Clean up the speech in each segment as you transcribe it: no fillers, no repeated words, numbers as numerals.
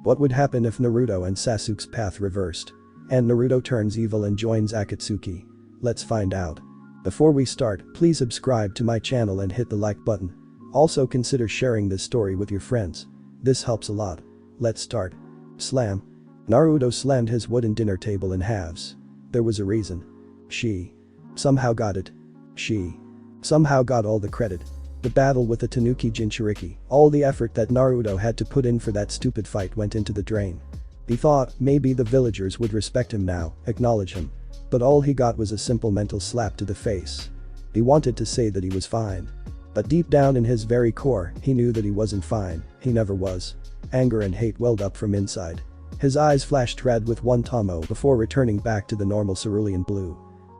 What would happen if Naruto and Sasuke's path reversed? And Naruto turns evil and joins Akatsuki? Let's find out. Before we start, please subscribe to my channel and hit the like button. Also consider sharing this story with your friends. This helps a lot. Let's start. Slam. Naruto slammed his wooden dinner table in halves. There was a reason. She somehow got it. She somehow got all the credit. The battle with the Tanuki Jinchuriki, all the effort that Naruto had to put in for that stupid fight went into the drain. He thought maybe the villagers would respect him now, acknowledge him. But all he got was a simple mental slap to the face. He wanted to say that he was fine. But deep down in his very core, he knew that he wasn't fine, he never was. Anger and hate welled up from inside. His eyes flashed red with one tomo before returning back to the normal cerulean blue.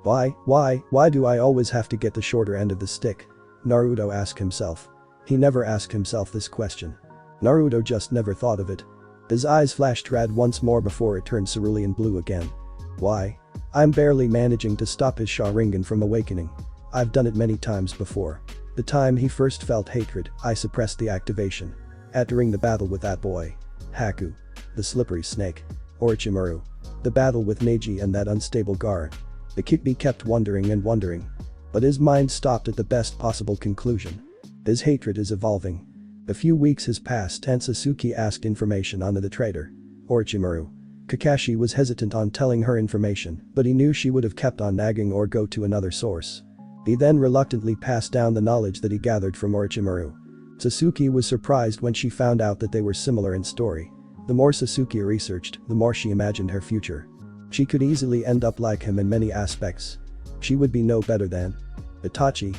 Why do I always have to get the shorter end of the stick? Naruto asked himself. He never asked himself this question. Naruto just never thought of it. His eyes flashed red once more before it turned cerulean blue again. Why? I'm barely managing to stop his Sharingan from awakening. I've done it many times before. The time he first felt hatred, I suppressed the activation. During the battle with that boy. Haku. The slippery snake. Orochimaru. The battle with Neji and that unstable guard. The Kyuubi kept wondering and wondering. But his mind stopped at the best possible conclusion. His hatred is evolving. A few weeks has passed and Sasuke asked information on the traitor. Orochimaru. Kakashi was hesitant on telling her information, but he knew she would have kept on nagging or go to another source. He then reluctantly passed down the knowledge that he gathered from Orochimaru. Sasuke was surprised when she found out that they were similar in story. The more Sasuke researched, the more she imagined her future. She could easily end up like him in many aspects. She would be no better than Itachi.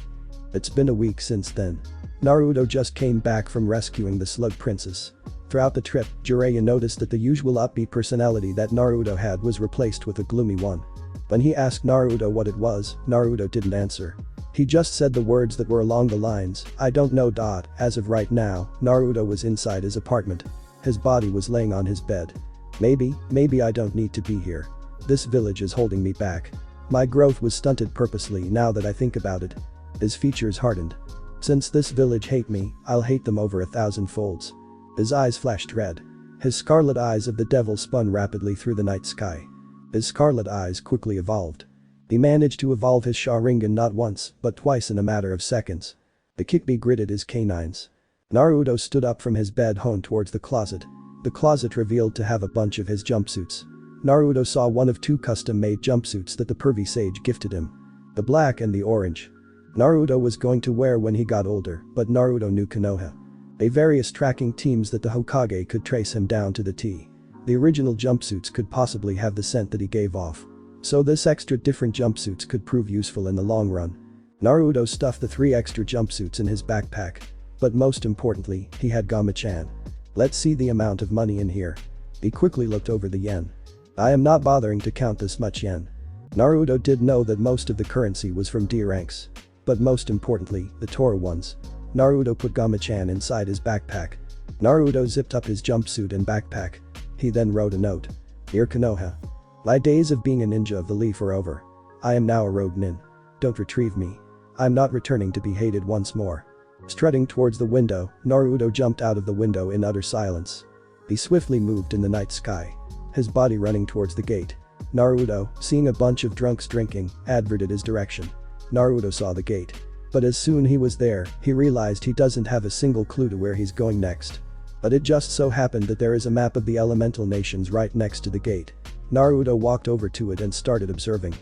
It's been a week since then. Naruto just came back from rescuing the Slug Princess. Throughout the trip, Jiraiya noticed that the usual upbeat personality that Naruto had was replaced with a gloomy one. When he asked Naruto what it was, Naruto didn't answer. He just said the words that were along the lines, I don't know. As of right now, Naruto was inside his apartment. His body was laying on his bed. Maybe I don't need to be here. This village is holding me back. My growth was stunted purposely now that I think about it. His features hardened. Since this village hate me, I'll hate them over 1,000 folds. His eyes flashed red. His scarlet eyes of the devil spun rapidly through the night sky. His scarlet eyes quickly evolved. He managed to evolve his Sharingan not once, but twice in a matter of seconds. The Kyuubi gritted his canines. Naruto stood up from his bed, honed towards the closet. The closet revealed to have a bunch of his jumpsuits. Naruto saw one of two custom-made jumpsuits that the pervy sage gifted him. The black and the orange. Naruto was going to wear when he got older, but Naruto knew Konoha. Various tracking teams that the Hokage could trace him down to the T. The original jumpsuits could possibly have the scent that he gave off. So this extra different jumpsuits could prove useful in the long run. Naruto stuffed the 3 extra jumpsuits in his backpack. But most importantly, he had Gama-chan. Let's see the amount of money in here. He quickly looked over the yen. I am not bothering to count this much yen. Naruto did know that most of the currency was from D ranks. But most importantly, the Tora ones. Naruto put Gama-chan inside his backpack. Naruto zipped up his jumpsuit and backpack. He then wrote a note. Dear Konoha. My days of being a ninja of the leaf are over. I am now a rogue nin. Don't retrieve me. I'm not returning to be hated once more. Strutting towards the window, Naruto jumped out of the window in utter silence. He swiftly moved in the night sky. His body running towards the gate. Naruto, seeing a bunch of drunks drinking, adverted his direction. Naruto saw the gate. But as soon he was there, he realized he doesn't have a single clue to where he's going next. But it just so happened that there is a map of the elemental nations right next to the gate. Naruto walked over to it and started observing.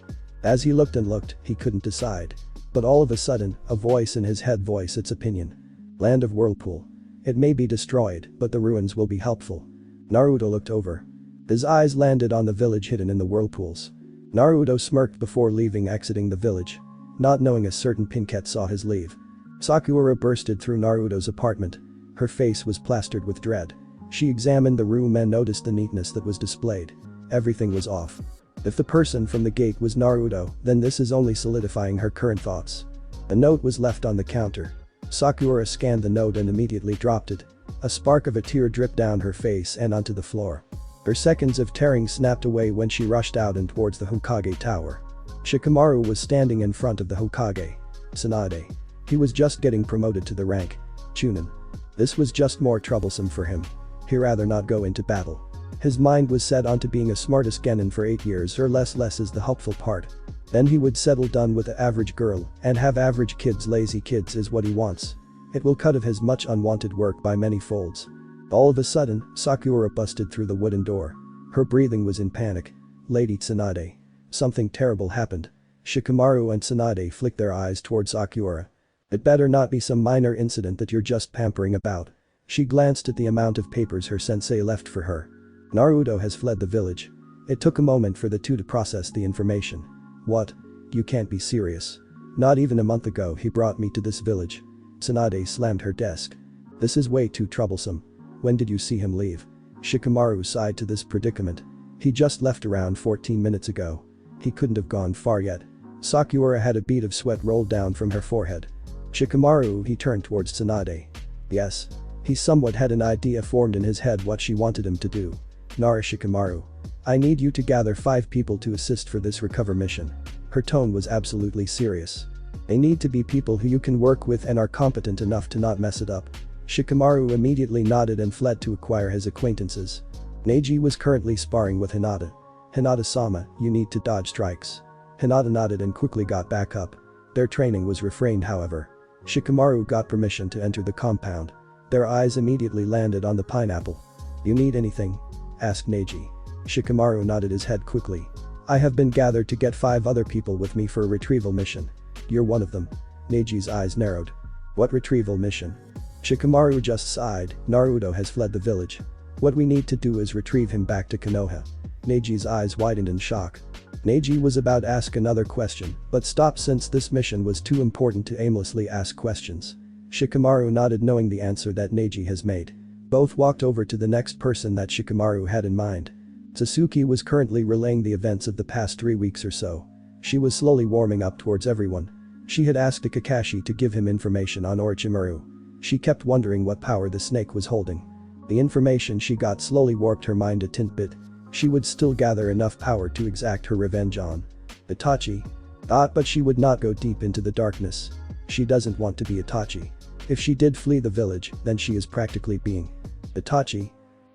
As he looked and looked, he couldn't decide. But all of a sudden, a voice in his head voiced its opinion. Land of Whirlpool. It may be destroyed, but the ruins will be helpful. Naruto looked over. His eyes landed on the village hidden in the whirlpools. Naruto smirked before exiting the village. Not knowing a certain Pinkette saw his leave. Sakura bursted through Naruto's apartment. Her face was plastered with dread. She examined the room and noticed the neatness that was displayed. Everything was off. If the person from the gate was Naruto, then this is only solidifying her current thoughts. The note was left on the counter. Sakura scanned the note and immediately dropped it. A spark of a tear dripped down her face and onto the floor. Her seconds of tearing snapped away when she rushed out and towards the Hokage tower. Shikamaru was standing in front of the Hokage. Tsunade. He was just getting promoted to the rank Chunin. This was just more troublesome for him. he'd rather not go into battle. His mind was set onto being a smartest genin for 8 years or less is the helpful part. Then he would settle down with the average girl and have average kids. Lazy kids is what he wants. It will cut off his much unwanted work by many folds. All of a sudden, Sakura busted through the wooden door. Her breathing was in panic. Lady Tsunade. Something terrible happened. Shikamaru and Tsunade flicked their eyes towards Sakura. It better not be some minor incident that you're just pampering about. She glanced at the amount of papers her sensei left for her. Naruto has fled the village. It took a moment for the two to process the information. What? You can't be serious. Not even a month ago he brought me to this village. Tsunade slammed her desk. This is way too troublesome. When did you see him leave? Shikamaru sighed to this predicament. He just left around 14 minutes ago. He couldn't have gone far yet. Sakura had a bead of sweat roll down from her forehead. Shikamaru, he turned towards Tsunade. Yes. He somewhat had an idea formed in his head what she wanted him to do. Nara Shikamaru. I need you to gather 5 people to assist for this recover mission. Her tone was absolutely serious. They need to be people who you can work with and are competent enough to not mess it up. Shikamaru immediately nodded and fled to acquire his acquaintances. Neji was currently sparring with Hinata. Hinata-sama, you need to dodge strikes. Hinata nodded and quickly got back up. Their training was refrained however. Shikamaru got permission to enter the compound. Their eyes immediately landed on the pineapple. You need anything? Asked Neji. Shikamaru nodded his head quickly. I have been gathered to get 5 other people with me for a retrieval mission. You're one of them. Neji's eyes narrowed. What retrieval mission? Shikamaru just sighed. Naruto has fled the village. What we need to do is retrieve him back to Konoha. Neji's eyes widened in shock. Neji was about to ask another question, but stopped since this mission was too important to aimlessly ask questions. Shikamaru nodded knowing the answer that Neji has made. Both walked over to the next person that Shikamaru had in mind. Sasuke was currently relaying the events of the past 3 weeks or so. She was slowly warming up towards everyone. She had asked Kakashi to give him information on Orochimaru. She kept wondering what power the snake was holding. The information she got slowly warped her mind a tint bit. She would still gather enough power to exact her revenge on Itachi. But she would not go deep into the darkness. She doesn't want to be Itachi. If she did flee the village, then she is practically being Itachi.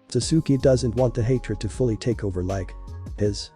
Sasuke doesn't want the hatred to fully take over like his.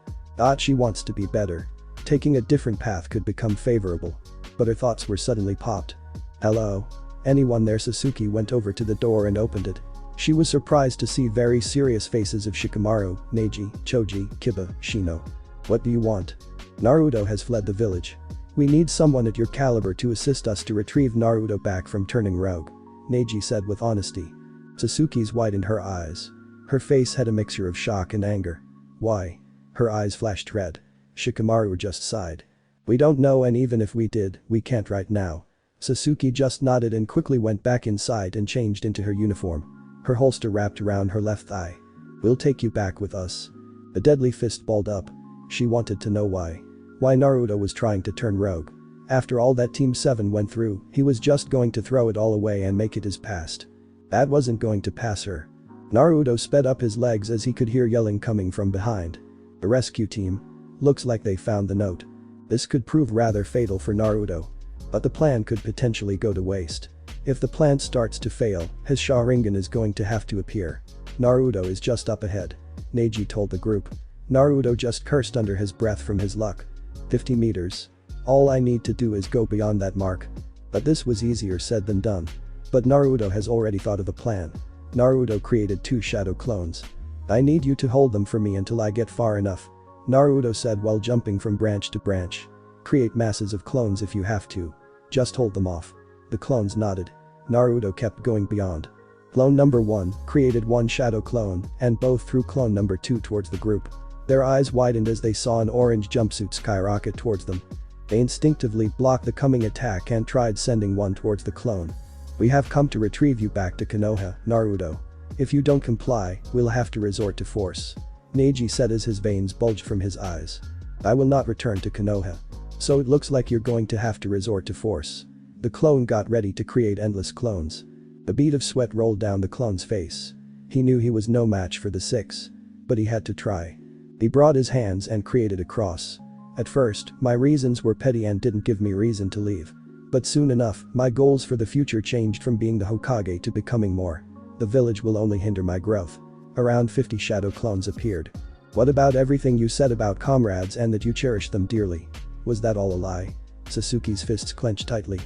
She wants to be better. Taking a different path could become favorable. But her thoughts were suddenly popped. Hello? Anyone there? Sasuke went over to the door and opened it. She was surprised to see very serious faces of Shikamaru, Neji, Choji, Kiba, Shino. What do you want? Naruto has fled the village. We need someone at your caliber to assist us to retrieve Naruto back from turning rogue, Neji said with honesty. Sasuke's widened her eyes. Her face had a mixture of shock and anger. Why? Her eyes flashed red. Shikamaru just sighed. We don't know, and even if we did, we can't right now. Sasuke just nodded and quickly went back inside and changed into her uniform. Her holster wrapped around her left thigh. We'll take you back with us. The deadly fist balled up. She wanted to know why. Why Naruto was trying to turn rogue. After all that Team 7 went through, he was just going to throw it all away and make it his past. That wasn't going to pass her. Naruto sped up his legs as he could hear yelling coming from behind. The rescue team. Looks like they found the note. This could prove rather fatal for Naruto. But the plan could potentially go to waste. If the plan starts to fail, his Sharingan is going to have to appear. Naruto is just up ahead, Neji told the group. Naruto just cursed under his breath from his luck. 50 meters. All I need to do is go beyond that mark. But this was easier said than done. But Naruto has already thought of a plan. Naruto created 2 shadow clones. I need you to hold them for me until I get far enough, Naruto said while jumping from branch to branch. Create masses of clones if you have to. Just hold them off. The clones nodded. Naruto kept going beyond. Clone number 1 created 1 shadow clone and both threw clone number 2 towards the group. Their eyes widened as they saw an orange jumpsuit skyrocket towards them. They instinctively blocked the coming attack and tried sending one towards the clone. We have come to retrieve you back to Konoha, Naruto. If you don't comply, we'll have to resort to force, Neji said as his veins bulged from his eyes. I will not return to Konoha. So it looks like you're going to have to resort to force. The clone got ready to create endless clones. A bead of sweat rolled down the clone's face. He knew he was no match for the 6. But he had to try. He brought his hands and created a cross. At first, my reasons were petty and didn't give me reason to leave. But soon enough, my goals for the future changed from being the Hokage to becoming more The village will only hinder my growth. Around 50 shadow clones appeared. What about everything you said about comrades and that you cherish them dearly? Was that all a lie? Sasuke's fists clenched tightly.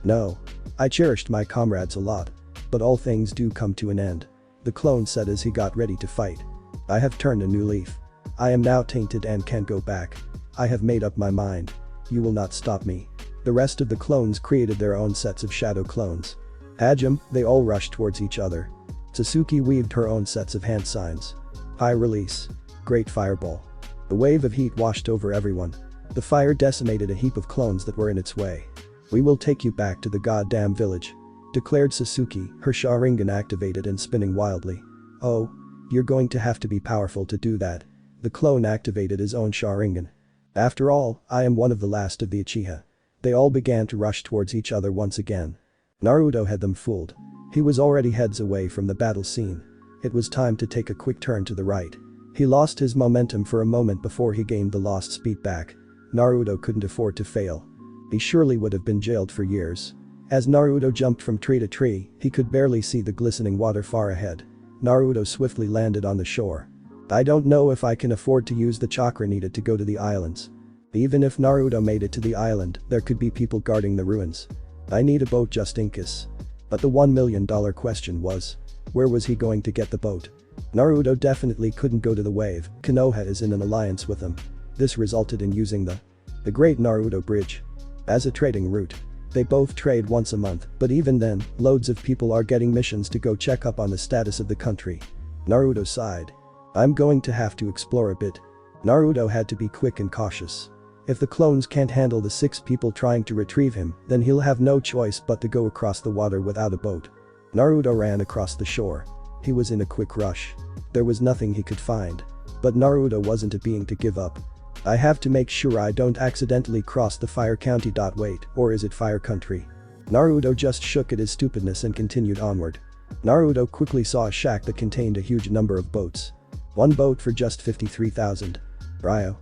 No. I cherished my comrades a lot. But all things do come to an end. The clone said as he got ready to fight. I have turned a new leaf. I am now tainted and can't go back. I have made up my mind. You will not stop me. The rest of the clones created their own sets of shadow clones. Hajim, they all rushed towards each other. Sasuke weaved her own sets of hand signs. High release. Great fireball. The wave of heat washed over everyone. The fire decimated a heap of clones that were in its way. We will take you back to the goddamn village, declared Sasuke, her Sharingan activated and spinning wildly. Oh, you're going to have to be powerful to do that. The clone activated his own Sharingan. After all, I am one of the last of the Uchiha. They all began to rush towards each other once again. Naruto had them fooled. He was already heads away from the battle scene. It was time to take a quick turn to the right. He lost his momentum for a moment before he gained the lost speed back. Naruto couldn't afford to fail. He surely would have been jailed for years. As Naruto jumped from tree to tree, he could barely see the glistening water far ahead. Naruto swiftly landed on the shore. I don't know if I can afford to use the chakra needed to go to the islands. Even if Naruto made it to the island, there could be people guarding the ruins. I need a boat just in case. But the $1 million question was, where was he going to get the boat? Naruto definitely couldn't go to the wave. Konoha is in an alliance with them. This resulted in using the Great Naruto Bridge as a trading route. They both trade once a month, but even then, loads of people are getting missions to go check up on the status of the country. Naruto sighed. I'm going to have to explore a bit. Naruto had to be quick and cautious. If the clones can't handle the 6 people trying to retrieve him, then he'll have no choice but to go across the water without a boat. Naruto ran across the shore. He was in a quick rush. There was nothing he could find. But Naruto wasn't a being to give up. I have to make sure I don't accidentally cross the Fire County. Wait, or is it Fire Country? Naruto just shook at his stupidness and continued onward. Naruto quickly saw a shack that contained a huge number of boats. One boat for just 53,000. Ryo.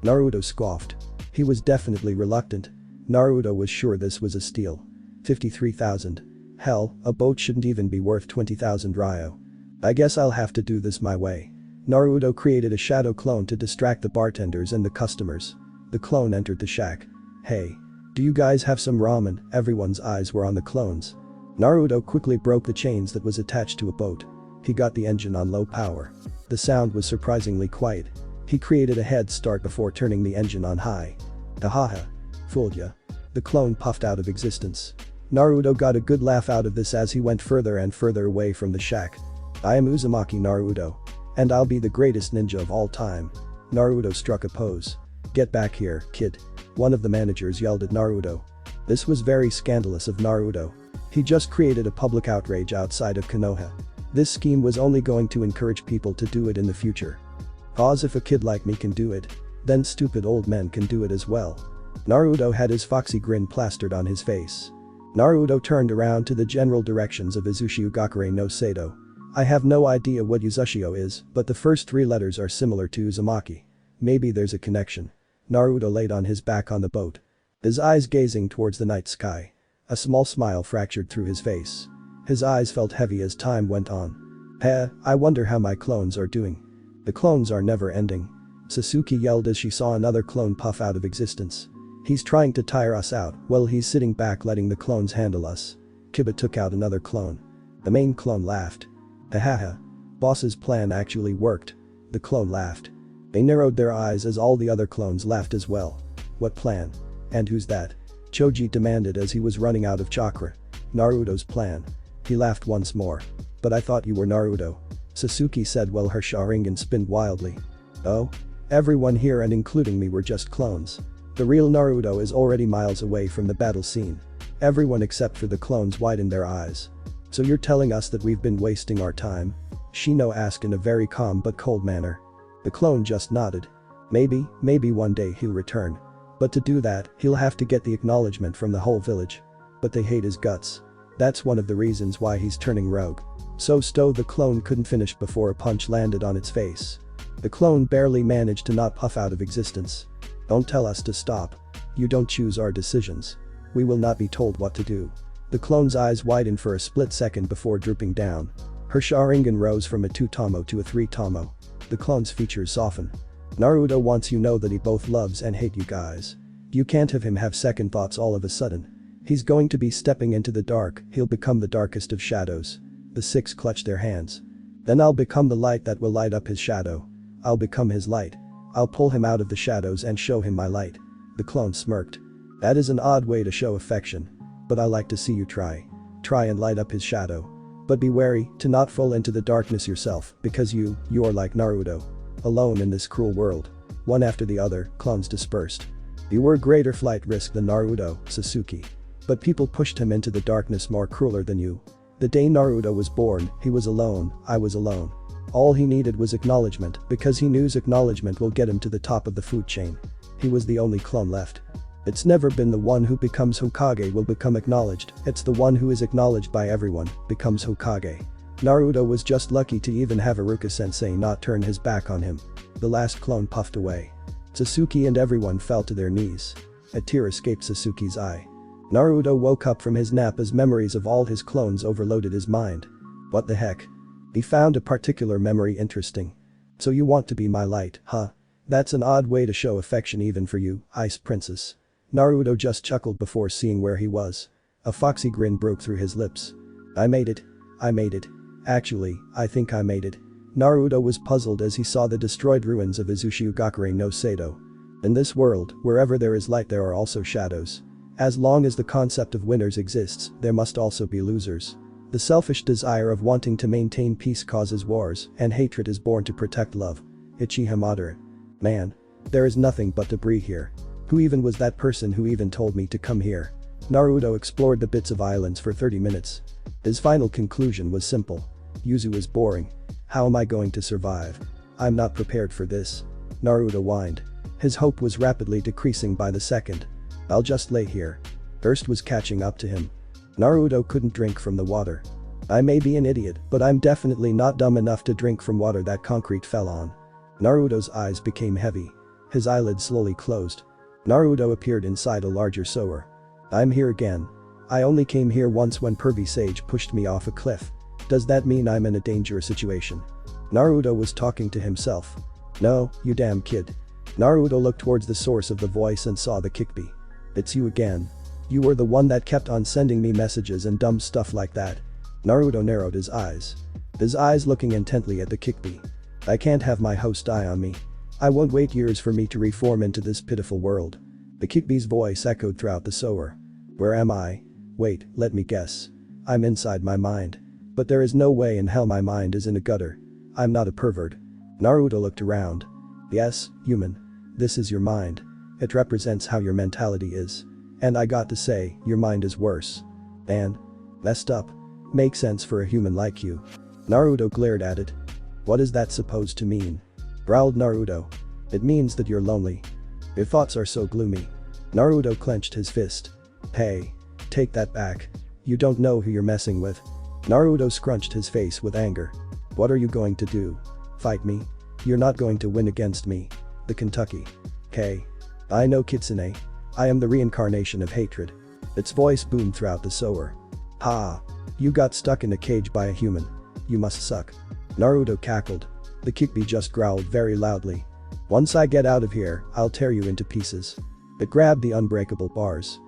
Naruto scoffed. He was definitely reluctant. Naruto was sure this was a steal. 53,000. Hell, a boat shouldn't even be worth 20,000 Ryo. I guess I'll have to do this my way. Naruto created a shadow clone to distract the bartenders and the customers. The clone entered the shack. Hey. Do you guys have some ramen? Everyone's eyes were on the clones. Naruto quickly broke the chains that was attached to a boat. He got the engine on low power. The sound was surprisingly quiet. He created a head start before turning the engine on high. Hahaha. Fooled ya. The clone puffed out of existence. Naruto got a good laugh out of this as he went further and further away from the shack. I am Uzumaki Naruto. And I'll be the greatest ninja of all time. Naruto struck a pose. Get back here, kid. One of the managers yelled at Naruto. This was very scandalous of Naruto. He just created a public outrage outside of Konoha. This scheme was only going to encourage people to do it in the future. Pause. If a kid like me can do it, then stupid old men can do it as well. Naruto had his foxy grin plastered on his face. Naruto turned around to the general directions of Izushi Ugakure no Sado. I have no idea what Uzushio is, but the first 3 letters are similar to Uzumaki. Maybe there's a connection. Naruto laid on his back on the boat. His eyes gazing towards the night sky. A small smile fractured through his face. His eyes felt heavy as time went on. I wonder how my clones are doing. The clones are never ending. Sasuke yelled as she saw another clone puff out of existence. He's trying to tire us out, while he's sitting back letting the clones handle us. Kiba took out another clone. The main clone laughed. Hahaha. Boss's plan actually worked. The clone laughed. They narrowed their eyes as all the other clones laughed as well. What plan? And who's that? Choji demanded as he was running out of chakra. Naruto's plan. He laughed once more. But I thought you were Naruto. Sasuke said while her Sharingan spinned wildly. Oh? Everyone here and including me were just clones. The real Naruto is already miles away from the battle scene. Everyone except for the clones widened their eyes. So you're telling us that we've been wasting our time? Shino asked in a very calm but cold manner. The clone just nodded. Maybe one day he'll return. But to do that, he'll have to get the acknowledgement from the whole village. But they hate his guts. That's one of the reasons why he's turning rogue. So the clone couldn't finish before a punch landed on its face. The clone barely managed to not puff out of existence. Don't tell us to stop. You don't choose our decisions. We will not be told what to do. The clone's eyes widened for a split second before drooping down. Her Sharingan rose from a 2-tomo to a 3-tomo. The clone's features soften. Naruto wants you know that he both loves and hate you guys. You can't have him have second thoughts all of a sudden. He's going to be stepping into the dark, he'll become the darkest of shadows. The six clutch their hands. Then I'll become the light that will light up his shadow. I'll become his light. I'll pull him out of the shadows and show him my light. The clone smirked. That is an odd way to show affection. But I like to see you try. Try and light up his shadow. But be wary to not fall into the darkness yourself because you're like Naruto. Alone in this cruel world. One after the other, clones dispersed. You were greater flight risk than Naruto, Sasuke. But people pushed him into the darkness more crueler than you. The day Naruto was born, he was alone, I was alone. All he needed was acknowledgement because he knew acknowledgement will get him to the top of the food chain. He was the only clone left. It's never been the one who becomes Hokage will become acknowledged, it's the one who is acknowledged by everyone, becomes Hokage. Naruto was just lucky to even have Iruka-sensei not turn his back on him. The last clone puffed away. Sasuke and everyone fell to their knees. A tear escaped Sasuke's eye. Naruto woke up from his nap as memories of all his clones overloaded his mind. What the heck? He found a particular memory interesting. So you want to be my light, huh? That's an odd way to show affection even for you, Ice Princess. Naruto just chuckled before seeing where he was. A foxy grin broke through his lips. I made it. I made it. Actually, I think I made it. Naruto was puzzled as he saw the destroyed ruins of Izushi-Ugakure no Sado. In this world, wherever there is light there are also shadows. As long as the concept of winners exists, there must also be losers. The selfish desire of wanting to maintain peace causes wars, and hatred is born to protect love. Uchiha Madara. Man. There is nothing but debris here. Who even was that person who even told me to come here? Naruto explored the bits of islands for 30 minutes. His final conclusion was simple. Yuzu is boring. How am I going to survive? I'm not prepared for this. Naruto whined. His hope was rapidly decreasing by the second. I'll just lay here. Thirst was catching up to him. Naruto couldn't drink from the water. I may be an idiot, but I'm definitely not dumb enough to drink from water that concrete fell on. Naruto's eyes became heavy. His eyelids slowly closed. Naruto appeared inside a larger sewer. I'm here again. I only came here once when Pervy Sage pushed me off a cliff. Does that mean I'm in a dangerous situation? Naruto was talking to himself. No, you damn kid. Naruto looked towards the source of the voice and saw the Kikbi. It's you again. You were the one that kept on sending me messages and dumb stuff like that. Naruto narrowed his eyes. His eyes looking intently at the Kikbi. I can't have my host die on me. I won't wait years for me to reform into this pitiful world. The Kikbi's voice echoed throughout the sewer. Where am I? Wait, let me guess. I'm inside my mind. But there is no way in hell my mind is in a gutter. I'm not a pervert. Naruto looked around. Yes, human. This is your mind. It represents how your mentality is. And I got to say, your mind is worse. And? Messed up. Makes sense for a human like you. Naruto glared at it. What is that supposed to mean? Growled Naruto. It means that you're lonely. Your thoughts are so gloomy. Naruto clenched his fist. Hey. Take that back. You don't know who you're messing with. Naruto scrunched his face with anger. What are you going to do? Fight me? You're not going to win against me. The Kentucky. Hey. I know Kitsune. I am the reincarnation of hatred. Its voice boomed throughout the sewer. Ha. You got stuck in a cage by a human. You must suck. Naruto cackled. The Kikbi just growled very loudly. Once I get out of here, I'll tear you into pieces. It grabbed the unbreakable bars.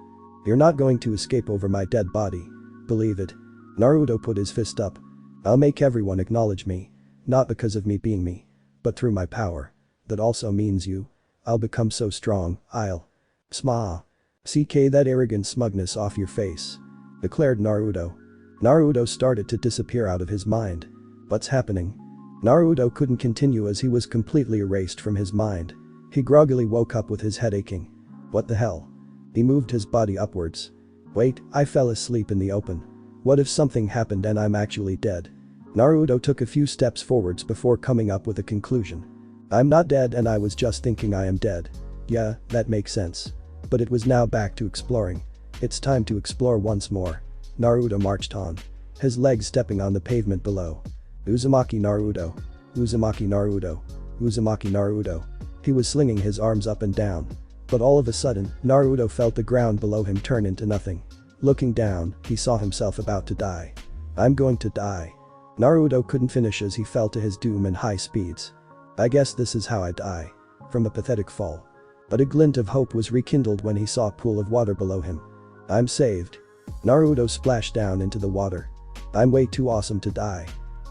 You're not going to escape over my dead body. Believe it. Naruto put his fist up. I'll make everyone acknowledge me. Not because of me being me. But through my power. That also means you. I'll become so strong, I'll. Sma. CK that arrogant smugness off your face. Declared Naruto. Naruto started to disappear out of his mind. What's happening? Naruto couldn't continue as he was completely erased from his mind. He groggily woke up with his head aching. What the hell? He moved his body upwards. Wait, I fell asleep in the open. What if something happened and I'm actually dead? Naruto took a few steps forwards before coming up with a conclusion. I'm not dead and I was just thinking I am dead. Yeah, that makes sense. But it was now back to exploring. It's time to explore once more. Naruto marched on. His legs stepping on the pavement below. Uzumaki Naruto. Uzumaki Naruto. Uzumaki Naruto. He was slinging his arms up and down. But all of a sudden, Naruto felt the ground below him turn into nothing. Looking down, he saw himself about to die. I'm going to die. Naruto couldn't finish as he fell to his doom in high speeds. I guess this is how I die. From a pathetic fall. But a glint of hope was rekindled when he saw a pool of water below him. I'm saved. Naruto splashed down into the water. I'm way too awesome to die.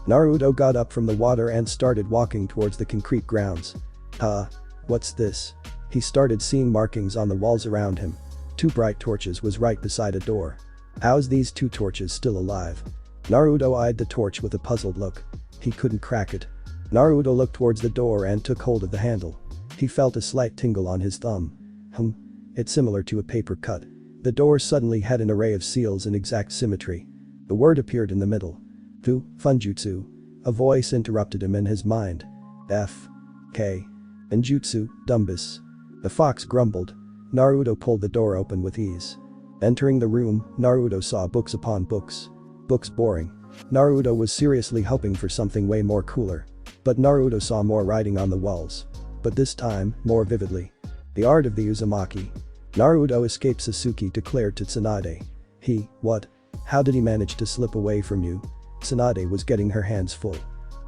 Naruto got up from the water and started walking towards the concrete grounds. What's this? He started seeing markings on the walls around him. 2 bright torches was right beside a door. How's these 2 torches still alive? Naruto eyed the torch with a puzzled look. He couldn't crack it. Naruto looked towards the door and took hold of the handle. He felt a slight tingle on his thumb. It's similar to a paper cut. The door suddenly had an array of seals in exact symmetry. The word appeared in the middle. Funjutsu. A voice interrupted him in his mind. F. K. Ninjutsu, Dumbus. The fox grumbled. Naruto pulled the door open with ease. Entering the room, Naruto saw books upon books. Books boring. Naruto was seriously hoping for something way more cooler. But Naruto saw more writing on the walls. But this time, more vividly. The art of the Uzumaki. Naruto escaped Sasuke declared to Tsunade. What? How did he manage to slip away from you? Tsunade was getting her hands full.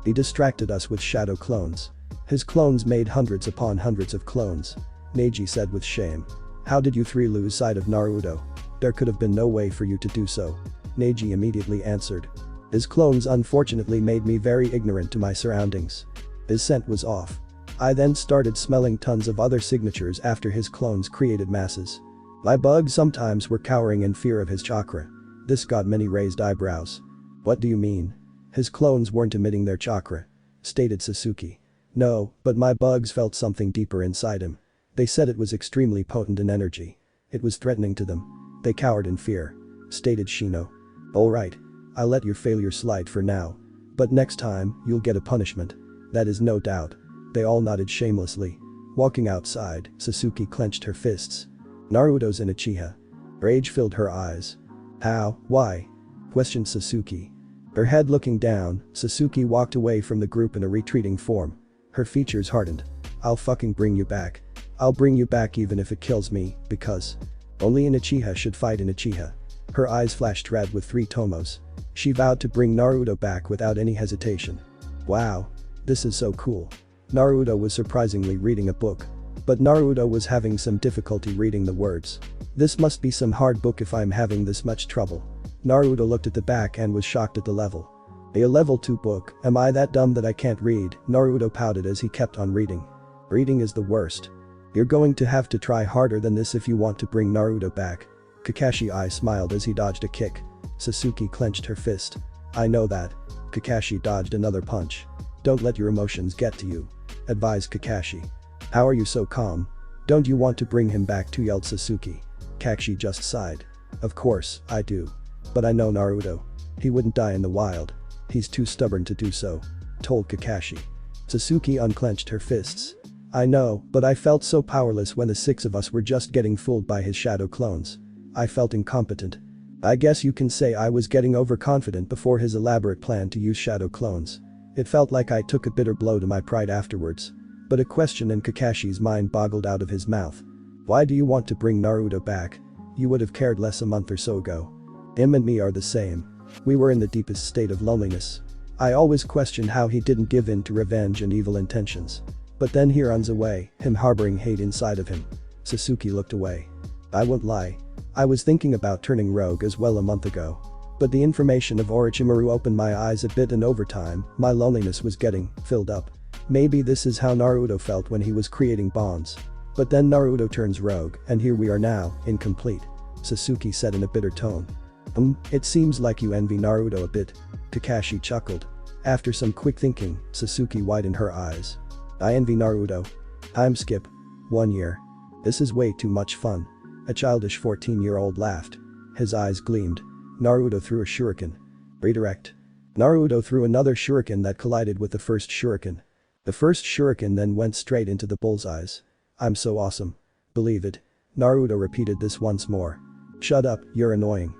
He distracted us with shadow clones. His clones made hundreds upon hundreds of clones. Neji said with shame. How did you 3 lose sight of Naruto? There could have been no way for you to do so. Neji immediately answered. His clones unfortunately made me very ignorant to my surroundings. His scent was off. I then started smelling tons of other signatures after his clones created masses. My bugs sometimes were cowering in fear of his chakra. This got many raised eyebrows. What do you mean? His clones weren't emitting their chakra, stated Sasuke. No, but my bugs felt something deeper inside him. They said it was extremely potent in energy. It was threatening to them. They cowered in fear, stated Shino. Alright. I'll let your failure slide for now. But next time, you'll get a punishment. That is no doubt. They all nodded shamelessly. Walking outside, Sasuke clenched her fists. Naruto's in Uchiha. Rage filled her eyes. How? Why? Questioned Sasuke. Her head looking down, Sasuke walked away from the group in a retreating form. Her features hardened. I'll fucking bring you back. I'll bring you back even if it kills me, because only an Uchiha should fight in Uchiha. Her eyes flashed red with 3 tomos. She vowed to bring Naruto back without any hesitation. Wow. This is so cool. Naruto was surprisingly reading a book. But Naruto was having some difficulty reading the words. This must be some hard book if I'm having this much trouble. Naruto looked at the back and was shocked at the level. A level 2 book, am I that dumb that I can't read? Naruto pouted as he kept on reading. Reading is the worst. You're going to have to try harder than this if you want to bring Naruto back. Kakashi I smiled as he dodged a kick. Sasuke clenched her fist. I know that. Kakashi dodged another punch. Don't let your emotions get to you, advised Kakashi. How are you so calm? Don't you want to bring him back too? Yelled Sasuke. Kakashi just sighed. Of course, I do. But I know Naruto. He wouldn't die in the wild. He's too stubborn to do so, told Kakashi. Sasuke unclenched her fists. I know, but I felt so powerless when the 6 of us were just getting fooled by his shadow clones. I felt incompetent. I guess you can say I was getting overconfident before his elaborate plan to use shadow clones. It felt like I took a bitter blow to my pride afterwards. But a question in Kakashi's mind boggled out of his mouth. Why do you want to bring Naruto back? You would have cared less a month or so ago. Him and me are the same. We were in the deepest state of loneliness. I always questioned how he didn't give in to revenge and evil intentions. But then he runs away, him harboring hate inside of him. Sasuke looked away. I won't lie. I was thinking about turning rogue as well a month ago. But the information of Orochimaru opened my eyes a bit, and over time, my loneliness was getting filled up. Maybe this is how Naruto felt when he was creating bonds. But then Naruto turns rogue, and here we are now, incomplete. Sasuke said in a bitter tone. It seems like you envy Naruto a bit. Kakashi chuckled. After some quick thinking, Sasuke widened her eyes. I envy Naruto. Time skip. 1 year. This is way too much fun. A childish 14-year-old laughed. His eyes gleamed. Naruto threw a shuriken. Redirect. Naruto threw another shuriken that collided with the first shuriken. The first shuriken then went straight into the bullseyes. I'm so awesome. Believe it. Naruto repeated this once more. Shut up, you're annoying.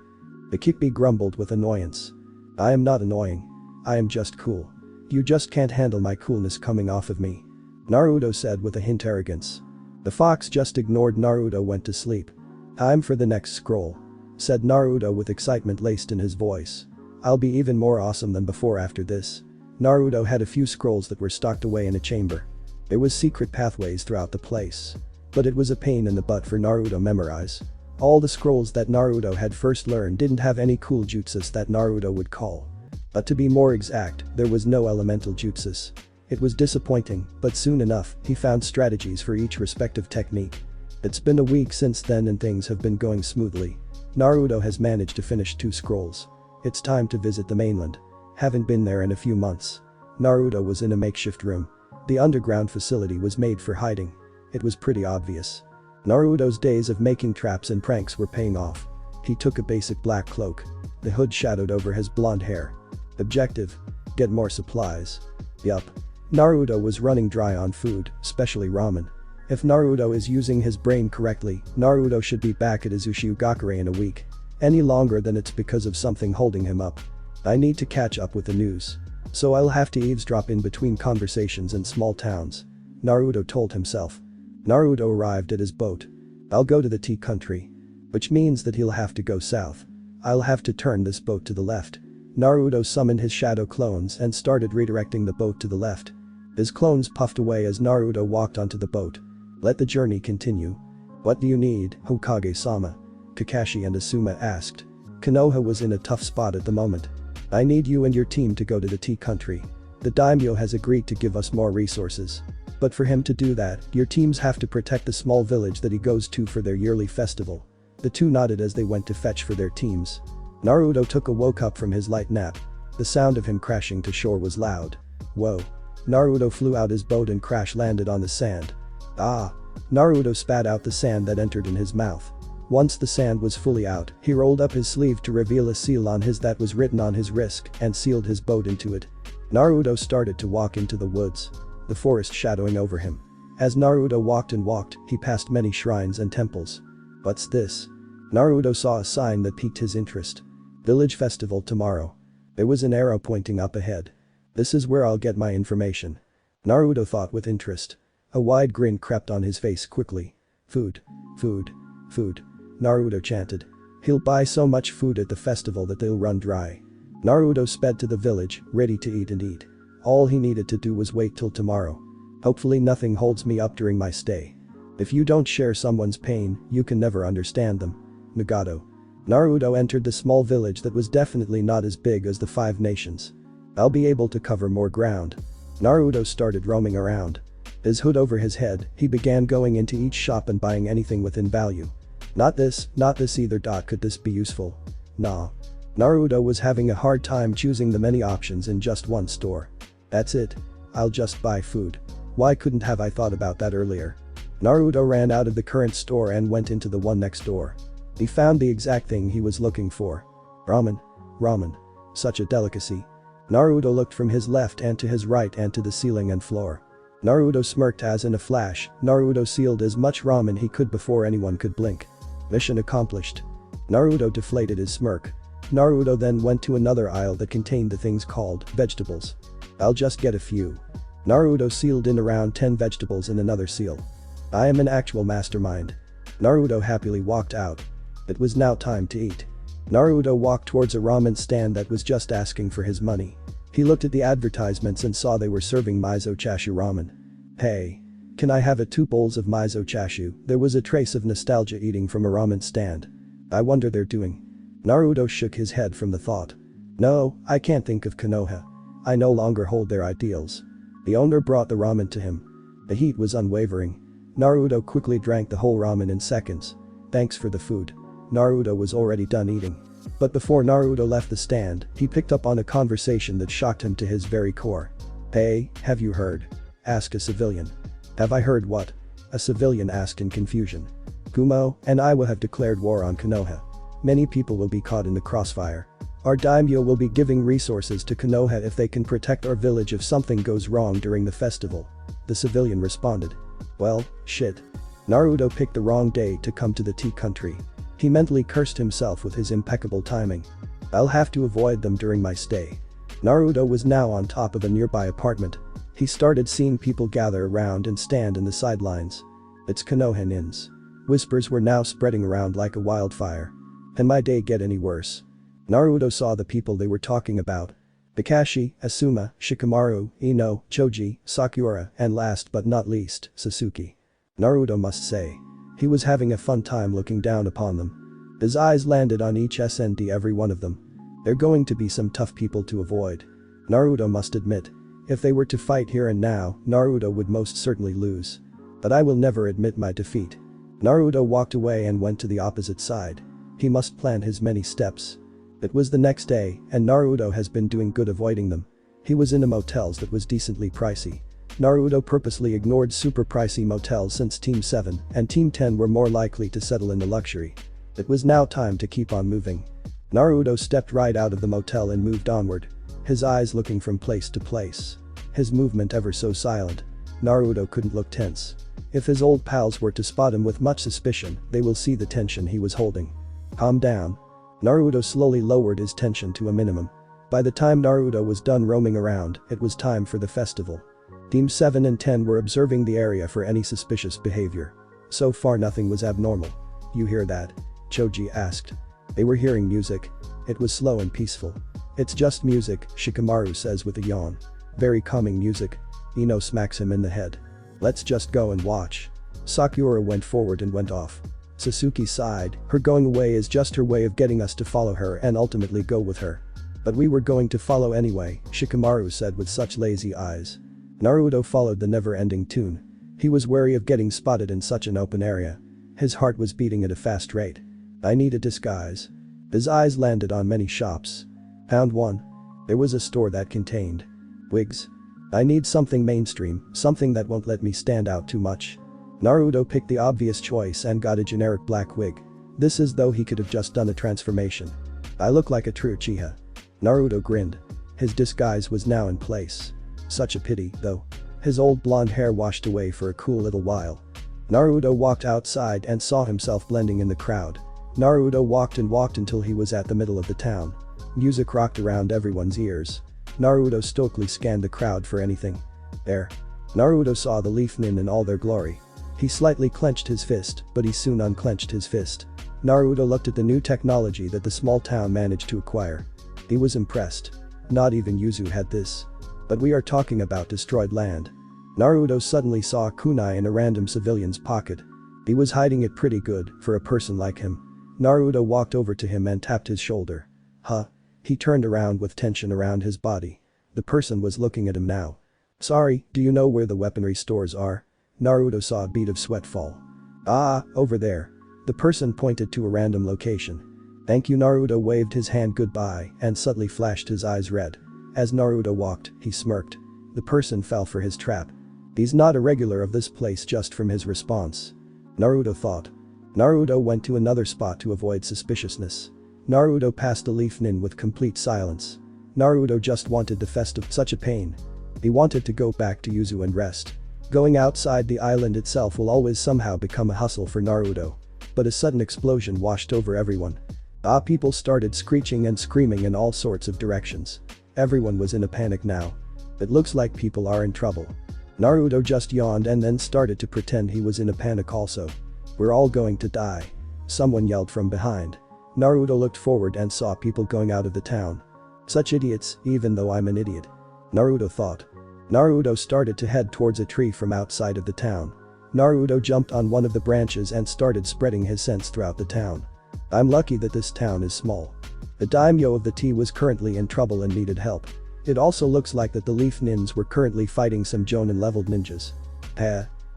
The Kikbi grumbled with annoyance. I am not annoying. I am just cool. You just can't handle my coolness coming off of me. Naruto said with a hint arrogance. The fox just ignored Naruto went to sleep. Time for the next scroll, said Naruto with excitement laced in his voice. I'll be even more awesome than before after this. Naruto had a few scrolls that were stocked away in a chamber. There was secret pathways throughout the place. But it was a pain in the butt for Naruto to memorize. All the scrolls that Naruto had first learned didn't have any cool jutsus that Naruto would call. But to be more exact, there was no elemental jutsus. It was disappointing, but soon enough, he found strategies for each respective technique. It's been a week since then and things have been going smoothly. Naruto has managed to finish 2 scrolls. It's time to visit the mainland. Haven't been there in a few months. Naruto was in a makeshift room. The underground facility was made for hiding. It was pretty obvious. Naruto's days of making traps and pranks were paying off. He took a basic black cloak. The hood shadowed over his blonde hair. Objective: get more supplies. Yup. Naruto was running dry on food, especially ramen. If Naruto is using his brain correctly, Naruto should be back at Uzushiugakure in a week. Any longer than it's because of something holding him up. I need to catch up with the news. So I'll have to eavesdrop in between conversations in small towns. Naruto told himself. Naruto arrived at his boat. I'll go to the tea country. Which means that he'll have to go south. I'll have to turn this boat to the left. Naruto summoned his shadow clones and started redirecting the boat to the left. His clones puffed away as Naruto walked onto the boat. Let the journey continue. What do you need, Hokage-sama? Kakashi and Asuma asked. Konoha was in a tough spot at the moment. I need you and your team to go to the tea country. The daimyo has agreed to give us more resources. But for him to do that, your teams have to protect the small village that he goes to for their yearly festival. The two nodded as they went to fetch for their teams. Naruto woke up from his light nap. The sound of him crashing to shore was loud. Whoa. Naruto flew out his boat and crash landed on the sand. Ah. Naruto spat out the sand that entered in his mouth. Once the sand was fully out, he rolled up his sleeve to reveal a seal on his that was written on his wrist and sealed his boat into it. Naruto started to walk into the woods. The forest shadowing over him. As Naruto walked, he passed many shrines and temples. What's this? Naruto saw a sign that piqued his interest. Village festival tomorrow. There was an arrow pointing up ahead. This is where I'll get my information. Naruto thought with interest. A wide grin crept on his face quickly. Food. Food. Food. Naruto chanted. He'll buy so much food at the festival that they'll run dry. Naruto sped to the village, ready to eat and eat. All he needed to do was wait till tomorrow. Hopefully nothing holds me up during my stay. If you don't share someone's pain, you can never understand them. Nagato. Naruto entered the small village that was definitely not as big as the 5 nations. I'll be able to cover more ground. Naruto started roaming around. His hood over his head, he began going into each shop and buying anything within value. Not this either. Could this be useful? Nah. Naruto was having a hard time choosing the many options in just one store. That's it. I'll just buy food. Why couldn't have I thought about that earlier? Naruto ran out of the current store and went into the one next door. He found the exact thing he was looking for. Ramen. Ramen. Such a delicacy. Naruto looked from his left and to his right and to the ceiling and floor. Naruto smirked as in a flash, Naruto sealed as much ramen he could before anyone could blink. Mission accomplished. Naruto deflated his smirk. Naruto then went to another aisle that contained the things called vegetables. I'll just get a few. Naruto sealed in around 10 vegetables in another seal. I am an actual mastermind. Naruto happily walked out. It was now time to eat. Naruto walked towards a ramen stand that was just asking for his money. He looked at the advertisements and saw they were serving miso chashu ramen. Hey. Can I have 2 bowls of miso chashu? There was a trace of nostalgia eating from a ramen stand. I wonder they're doing. Naruto shook his head from the thought. No, I can't think of Konoha. I no longer hold their ideals. The owner brought the ramen to him. The heat was unwavering. Naruto quickly drank the whole ramen in seconds. Thanks for the food. Naruto was already done eating. But before Naruto left the stand, he picked up on a conversation that shocked him to his very core. Hey, have you heard? Asked a civilian. Have I heard what? A civilian asked in confusion. Kumo and Iwa have declared war on Konoha. Many people will be caught in the crossfire. Our daimyo will be giving resources to Konoha if they can protect our village if something goes wrong during the festival. The civilian responded. Well, shit. Naruto picked the wrong day to come to the tea country. He mentally cursed himself with his impeccable timing. I'll have to avoid them during my stay. Naruto was now on top of a nearby apartment. He started seeing people gather around and stand in the sidelines. It's Konoha nins. Whispers were now spreading around like a wildfire. Can my day get any worse? Naruto saw the people they were talking about. Kakashi, Asuma, Shikamaru, Ino, Choji, Sakura, and last but not least, Sasuke. Naruto must say. He was having a fun time looking down upon them. His eyes landed on each and every one of them. They're going to be some tough people to avoid. Naruto must admit. If they were to fight here and now, Naruto would most certainly lose. But I will never admit my defeat. Naruto walked away and went to the opposite side. He must plan his many steps. It was the next day, and Naruto has been doing good avoiding them. He was in a motels that was decently pricey. Naruto purposely ignored super pricey motels since Team 7 and Team 10 were more likely to settle in the luxury. It was now time to keep on moving. Naruto stepped right out of the motel and moved onward. His eyes looking from place to place. His movement ever so silent. Naruto couldn't look tense. If his old pals were to spot him with much suspicion, they will see the tension he was holding. Calm down. Naruto slowly lowered his tension to a minimum. By the time Naruto was done roaming around, it was time for the festival. Team 7 and 10 were observing the area for any suspicious behavior. So far nothing was abnormal. You hear that? Choji asked. They were hearing music. It was slow and peaceful. It's just music, Shikamaru says with a yawn. Very calming music. Ino smacks him in the head. Let's just go and watch. Sakura went forward and went off. Sasuke sighed, her going away is just her way of getting us to follow her and ultimately go with her. But we were going to follow anyway, Shikamaru said with such lazy eyes. Naruto followed the never-ending tune. He was wary of getting spotted in such an open area. His heart was beating at a fast rate. I need a disguise. His eyes landed on many shops. Found one. There was a store that contained wigs. I need something mainstream, something that won't let me stand out too much. Naruto picked the obvious choice and got a generic black wig. This is though he could have just done a transformation. I look like a true Uchiha. Naruto grinned. His disguise was now in place. Such a pity, though. His old blonde hair washed away for a cool little while. Naruto walked outside and saw himself blending in the crowd. Naruto walked and walked until he was at the middle of the town. Music rocked around everyone's ears. Naruto stoically scanned the crowd for anything. There. Naruto saw the Leaf Nin in all their glory. He slightly clenched his fist, but he soon unclenched his fist. Naruto looked at the new technology that the small town managed to acquire. He was impressed. Not even Yuzu had this. But we are talking about destroyed land. Naruto suddenly saw a kunai in a random civilian's pocket. He was hiding it pretty good for a person like him. Naruto walked over to him and tapped his shoulder. Huh? He turned around with tension around his body. The person was looking at him now. Sorry, do you know where the weaponry stores are? Naruto saw a bead of sweat fall. Ah, over there. The person pointed to a random location. Thank you. Naruto waved his hand goodbye and suddenly flashed his eyes red. As Naruto walked, he smirked. The person fell for his trap. He's not a regular of this place just from his response. Naruto thought. Naruto went to another spot to avoid suspiciousness. Naruto passed the Leaf Nin with complete silence. Naruto just wanted the festival. Such a pain. He wanted to go back to Yuzu and rest. Going outside the island itself will always somehow become a hustle for Naruto. But a sudden explosion washed over everyone. People started screeching and screaming in all sorts of directions. Everyone was in a panic now. It looks like people are in trouble. Naruto just yawned and then started to pretend he was in a panic also. We're all going to die. Someone yelled from behind. Naruto looked forward and saw people going out of the town. Such idiots, even though I'm an idiot. Naruto thought. Naruto started to head towards a tree from outside of the town. Naruto jumped on one of the branches and started spreading his sense throughout the town. I'm lucky that this town is small. The daimyo of the tea was currently in trouble and needed help. It also looks like that the Leaf Nins were currently fighting some Jonin-leveled ninjas.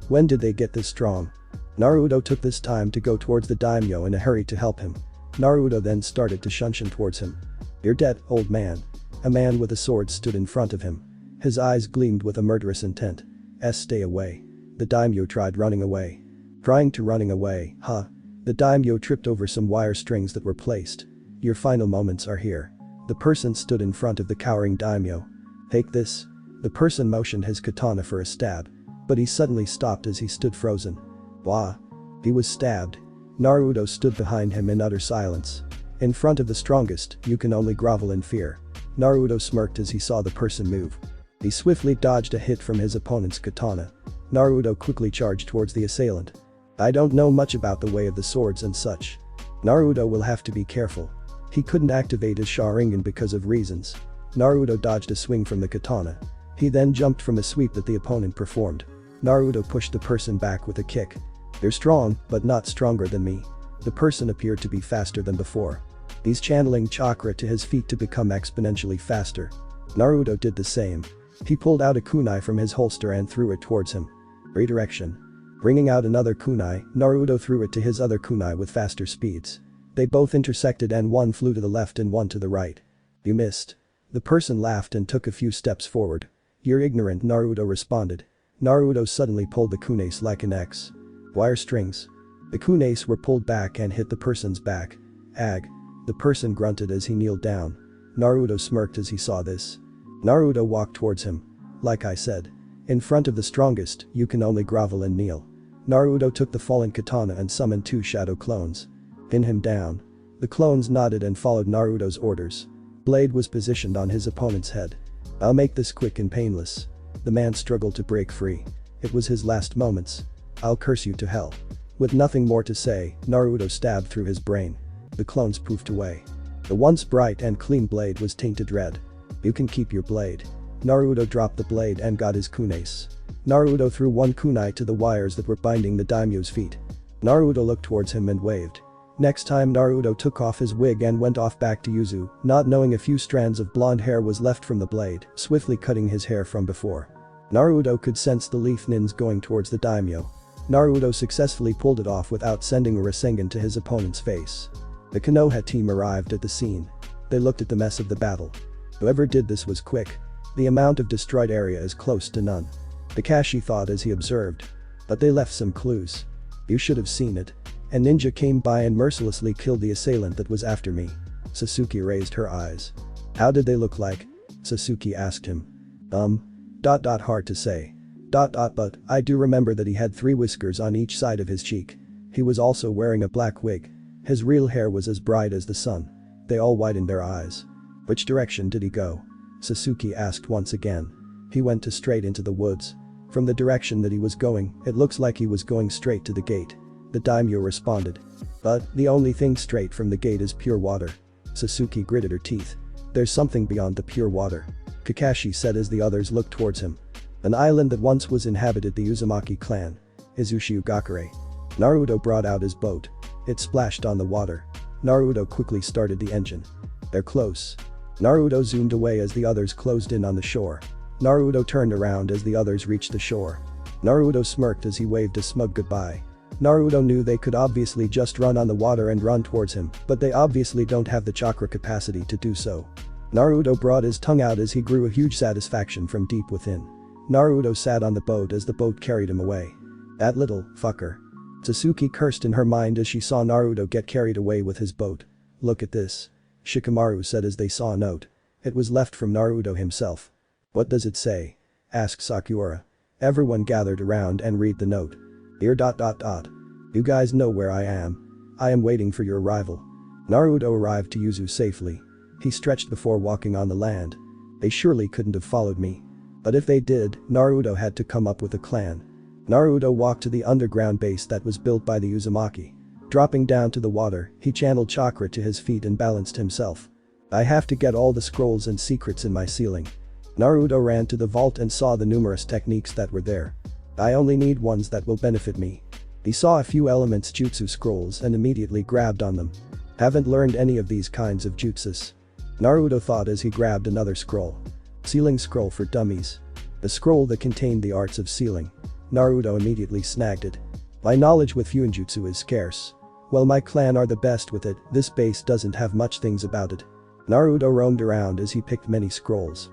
When did they get this strong? Naruto took this time to go towards the daimyo in a hurry to help him. Naruto then started to shunshin towards him. You're dead, old man. A man with a sword stood in front of him. His eyes gleamed with a murderous intent. Stay away. The daimyo tried running away. Trying to running away, huh? The daimyo tripped over some wire strings that were placed. Your final moments are here. The person stood in front of the cowering daimyo. Take this. The person motioned his katana for a stab. But he suddenly stopped as he stood frozen. Wah. He was stabbed. Naruto stood behind him in utter silence. In front of the strongest, you can only grovel in fear. Naruto smirked as he saw the person move. He swiftly dodged a hit from his opponent's katana. Naruto quickly charged towards the assailant. I don't know much about the way of the swords and such. Naruto will have to be careful. He couldn't activate his Sharingan because of reasons. Naruto dodged a swing from the katana. He then jumped from a sweep that the opponent performed. Naruto pushed the person back with a kick. They're strong, but not stronger than me. The person appeared to be faster than before. He's channeling chakra to his feet to become exponentially faster. Naruto did the same. He pulled out a kunai from his holster and threw it towards him. Redirection. Bringing out another kunai, Naruto threw it to his other kunai with faster speeds. They both intersected and one flew to the left and one to the right. You missed. The person laughed and took a few steps forward. You're ignorant, Naruto responded. Naruto suddenly pulled the kunais like an X. Wire strings. The kunais were pulled back and hit the person's back. Ag. The person grunted as he kneeled down. Naruto smirked as he saw this. Naruto walked towards him. Like I said. In front of the strongest, you can only grovel and kneel. Naruto took the fallen katana and summoned 2 shadow clones. Pin him down. The clones nodded and followed Naruto's orders. Blade was positioned on his opponent's head. I'll make this quick and painless. The man struggled to break free. It was his last moments. I'll curse you to hell. With nothing more to say, Naruto stabbed through his brain. The clones poofed away. The once bright and clean blade was tainted red. You can keep your blade. Naruto dropped the blade and got his kunais. Naruto threw one kunai to the wires that were binding the daimyo's feet. Naruto looked towards him and waved. Next time Naruto took off his wig and went off back to Yuzu, not knowing a few strands of blonde hair was left from the blade, swiftly cutting his hair from before. Naruto could sense the leaf nins going towards the daimyo. Naruto successfully pulled it off without sending a Rasengan to his opponent's face. The Konoha team arrived at the scene. They looked at the mess of the battle. Whoever did this was quick. The amount of destroyed area is close to none. Kakashi thought as he observed. But they left some clues. You should have seen it. A ninja came by and mercilessly killed the assailant that was after me. Sasuke raised her eyes. How did they look like? Sasuke asked him. Hard to say. But I do remember that he had 3 whiskers on each side of his cheek. He was also wearing a black wig. His real hair was as bright as the sun. They all widened their eyes. Which direction did he go? Sasuke asked once again. He went straight into the woods. From the direction that he was going, it looks like he was going straight to the gate. The daimyo responded. But the only thing straight from the gate is pure water. Sasuke gritted her teeth. There's something beyond the pure water. Kakashi said as the others looked towards him. An island that once was inhabited the Uzumaki clan. Izushi-Ugakure. Naruto brought out his boat. It splashed on the water. Naruto quickly started the engine. They're close. Naruto zoomed away as the others closed in on the shore. Naruto turned around as the others reached the shore. Naruto smirked as he waved a smug goodbye. Naruto knew they could obviously just run on the water and run towards him, but they obviously don't have the chakra capacity to do so. Naruto brought his tongue out as he grew a huge satisfaction from deep within. Naruto sat on the boat as the boat carried him away. That little fucker. Sasuke cursed in her mind as she saw Naruto get carried away with his boat. Look at this. Shikamaru said as they saw a note. It was left from Naruto himself. What does it say? Asked Sakura. Everyone gathered around and read the note. Dear ... You guys know where I am. I am waiting for your arrival. Naruto arrived to Yuzu safely. He stretched before walking on the land. They surely couldn't have followed me. But if they did, Naruto had to come up with a clan. Naruto walked to the underground base that was built by the Uzumaki. Dropping down to the water, he channeled chakra to his feet and balanced himself. I have to get all the scrolls and secrets in my ceiling. Naruto ran to the vault and saw the numerous techniques that were there. I only need ones that will benefit me. He saw a few elements jutsu scrolls and immediately grabbed on them. Haven't learned any of these kinds of jutsus. Naruto thought as he grabbed another scroll. Sealing scroll for dummies. The scroll that contained the arts of sealing. Naruto immediately snagged it. My knowledge with Fuinjutsu is scarce. Well, my clan are the best with it, this base doesn't have much things about it. Naruto roamed around as he picked many scrolls.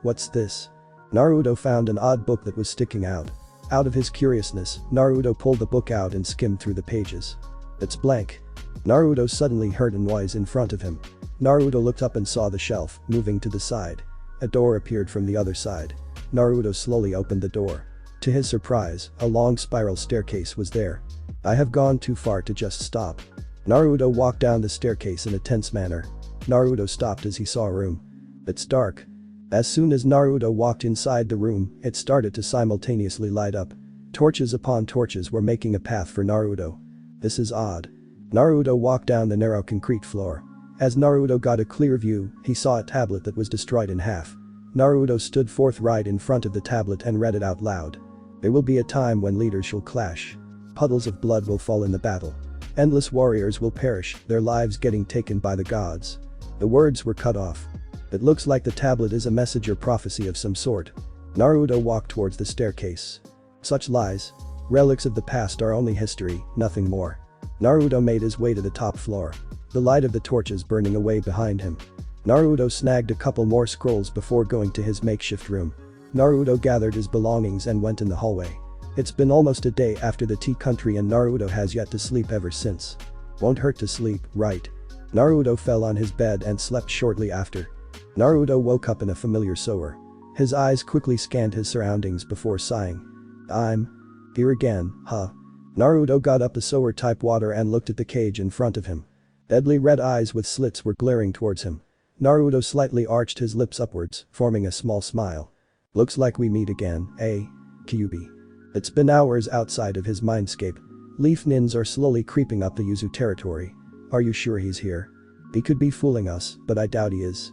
What's this? Naruto found an odd book that was sticking out. Out of his curiousness, Naruto pulled the book out and skimmed through the pages. It's blank. Naruto suddenly heard a noise in front of him. Naruto looked up and saw the shelf, moving to the side. A door appeared from the other side. Naruto slowly opened the door. To his surprise, a long spiral staircase was there. I have gone too far to just stop. Naruto walked down the staircase in a tense manner. Naruto stopped as he saw a room. It's dark. As soon as Naruto walked inside the room, it started to simultaneously light up. Torches upon torches were making a path for Naruto. This is odd. Naruto walked down the narrow concrete floor. As Naruto got a clear view, he saw a tablet that was destroyed in half. Naruto stood forthright in front of the tablet and read it out loud. There will be a time when leaders shall clash. Puddles of blood will fall in the battle. Endless warriors will perish, their lives getting taken by the gods. The words were cut off. It looks like the tablet is a message or prophecy of some sort. Naruto walked towards the staircase. Such lies. Relics of the past are only history, nothing more. Naruto made his way to the top floor. The light of the torches burning away behind him. Naruto snagged a couple more scrolls before going to his makeshift room. Naruto gathered his belongings and went in the hallway. It's been almost a day after the tea country and Naruto has yet to sleep ever since. Won't hurt to sleep, right? Naruto fell on his bed and slept shortly after. Naruto woke up in a familiar sewer. His eyes quickly scanned his surroundings before sighing. I'm here again, huh? Naruto got up the sewer-type water and looked at the cage in front of him. Deadly red eyes with slits were glaring towards him. Naruto slightly arched his lips upwards, forming a small smile. Looks like we meet again, eh? Kyuubi. It's been hours outside of his mindscape. Leaf Nins are slowly creeping up the Yuzu territory. Are you sure he's here? He could be fooling us, but I doubt he is.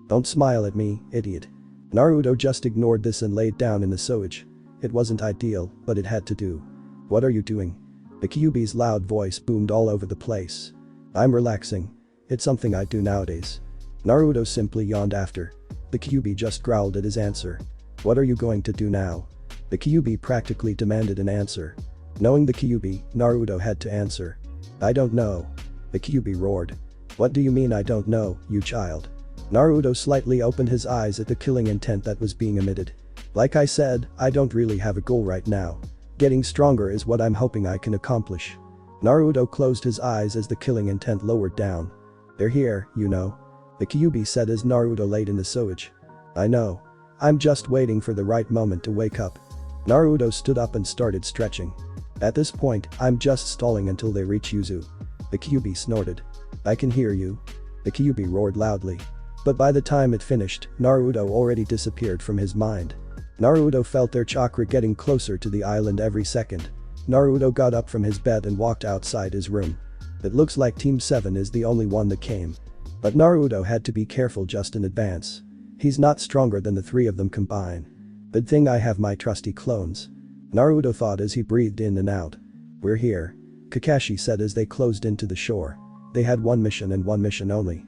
Don't smile at me, idiot. Naruto just ignored this and laid down in the sewage. It wasn't ideal, but it had to do. What are you doing? The Kyuubi's loud voice boomed all over the place. I'm relaxing. It's something I do nowadays. Naruto simply yawned after. The Kyuubi just growled at his answer. What are you going to do now? The Kyuubi practically demanded an answer. Knowing the Kyuubi, Naruto had to answer. I don't know. The Kyuubi roared. What do you mean I don't know, you child? Naruto slightly opened his eyes at the killing intent that was being emitted. Like I said, I don't really have a goal right now. Getting stronger is what I'm hoping I can accomplish. Naruto closed his eyes as the killing intent lowered down. They're here, you know. The Kyuubi said as Naruto laid in the sewage. I know. I'm just waiting for the right moment to wake up. Naruto stood up and started stretching. At this point, I'm just stalling until they reach Yuzu. The Kyuubi snorted. I can hear you. The Kyuubi roared loudly. But by the time it finished, Naruto already disappeared from his mind. Naruto felt their chakra getting closer to the island every second. Naruto got up from his bed and walked outside his room. It looks like Team 7 is the only one that came. But Naruto had to be careful just in advance. He's not stronger than the three of them combined. Good thing I have my trusty clones. Naruto thought as he breathed in and out. We're here. Kakashi said as they closed into the shore. They had one mission and one mission only.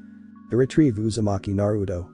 To retrieve Uzumaki Naruto.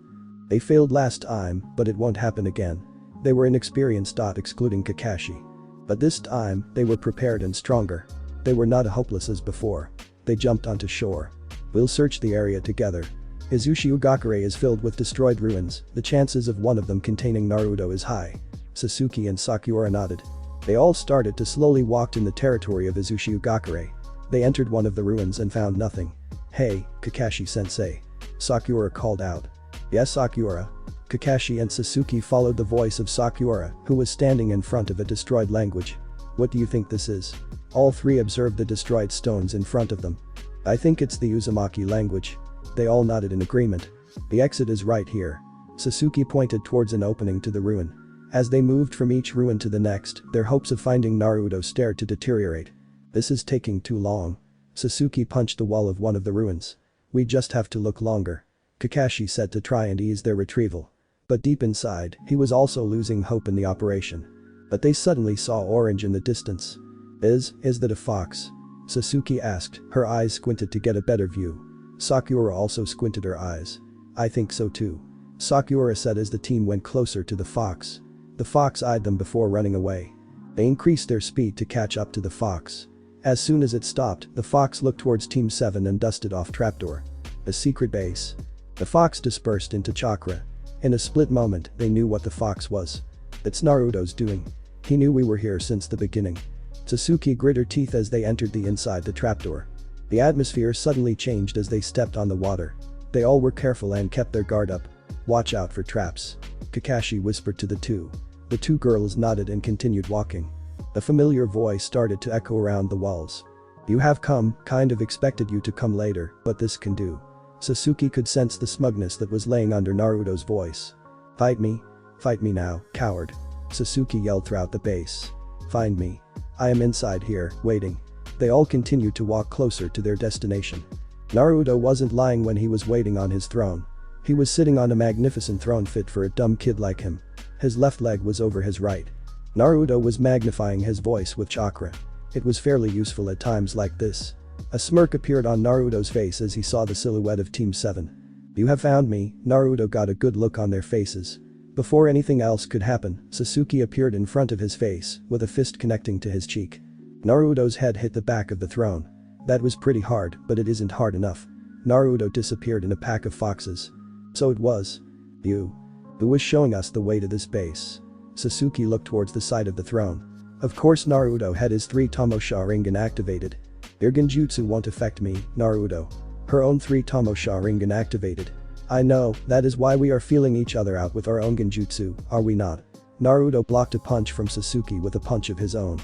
They failed last time, but it won't happen again. They were inexperienced. Excluding Kakashi. But this time, they were prepared and stronger. They were not as hopeless as before. They jumped onto shore. We'll search the area together. Uzumaki is filled with destroyed ruins, the chances of one of them containing Naruto is high. Sasuke and Sakura nodded. They all started to slowly walk in the territory of Uzumaki. They entered one of the ruins and found nothing. Hey, Kakashi-sensei. Sakura called out. Yes, Sakura. Kakashi and Sasuke followed the voice of Sakura, who was standing in front of a destroyed language. What do you think this is? All three observed the destroyed stones in front of them. I think it's the Uzumaki language. They all nodded in agreement. The exit is right here. Sasuke pointed towards an opening to the ruin. As they moved from each ruin to the next, their hopes of finding Naruto started to deteriorate. This is taking too long. Sasuke punched the wall of one of the ruins. We just have to look longer. Kakashi said to try and ease their retrieval. But deep inside, he was also losing hope in the operation. But they suddenly saw orange in the distance. Is that a fox? Sasuke asked, her eyes squinted to get a better view. Sakura also squinted her eyes. I think so too. Sakura said as the team went closer to the fox. The fox eyed them before running away. They increased their speed to catch up to the fox. As soon as it stopped, the fox looked towards Team 7 and dusted off trapdoor. A secret base. The fox dispersed into chakra. In a split moment, they knew what the fox was. It's Naruto's doing. He knew we were here since the beginning. Sasuke grit her teeth as they entered inside the trapdoor. The atmosphere suddenly changed as they stepped on the water. They all were careful and kept their guard up. Watch out for traps. Kakashi whispered to the two. The two girls nodded and continued walking. A familiar voice started to echo around the walls. You have come, kind of expected you to come later, but this can do. Sasuke could sense the smugness that was laying under Naruto's voice. Fight me now, coward. Sasuke yelled throughout the base. Find me. I am inside here, waiting. They all continued to walk closer to their destination. Naruto wasn't lying when he was waiting on his throne. He was sitting on a magnificent throne fit for a dumb kid like him. His left leg was over his right. Naruto was magnifying his voice with chakra. It was fairly useful at times like this. A smirk appeared on Naruto's face as he saw the silhouette of Team 7. "You have found me." Naruto got a good look on their faces. Before anything else could happen, Sasuke appeared in front of his face, with a fist connecting to his cheek. Naruto's head hit the back of the throne. That was pretty hard, but it isn't hard enough. Naruto disappeared in a pack of foxes. So it was you who was showing us the way to this base. Sasuke looked towards the side of the throne. Of course Naruto had his 3 Tomo Sharingan activated. "Your genjutsu won't affect me, Naruto." Her own 3 Tomo Sharingan activated. "I know, that is why we are feeling each other out with our own genjutsu, are we not?" Naruto blocked a punch from Sasuke with a punch of his own.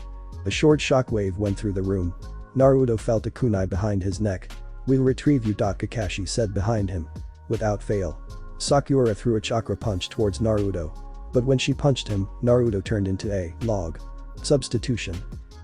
A short shockwave went through the room. Naruto felt a kunai behind his neck. "We'll retrieve you," Kakashi said behind him. Without fail. Sakura threw a chakra punch towards Naruto. But when she punched him, Naruto turned into a log. Substitution.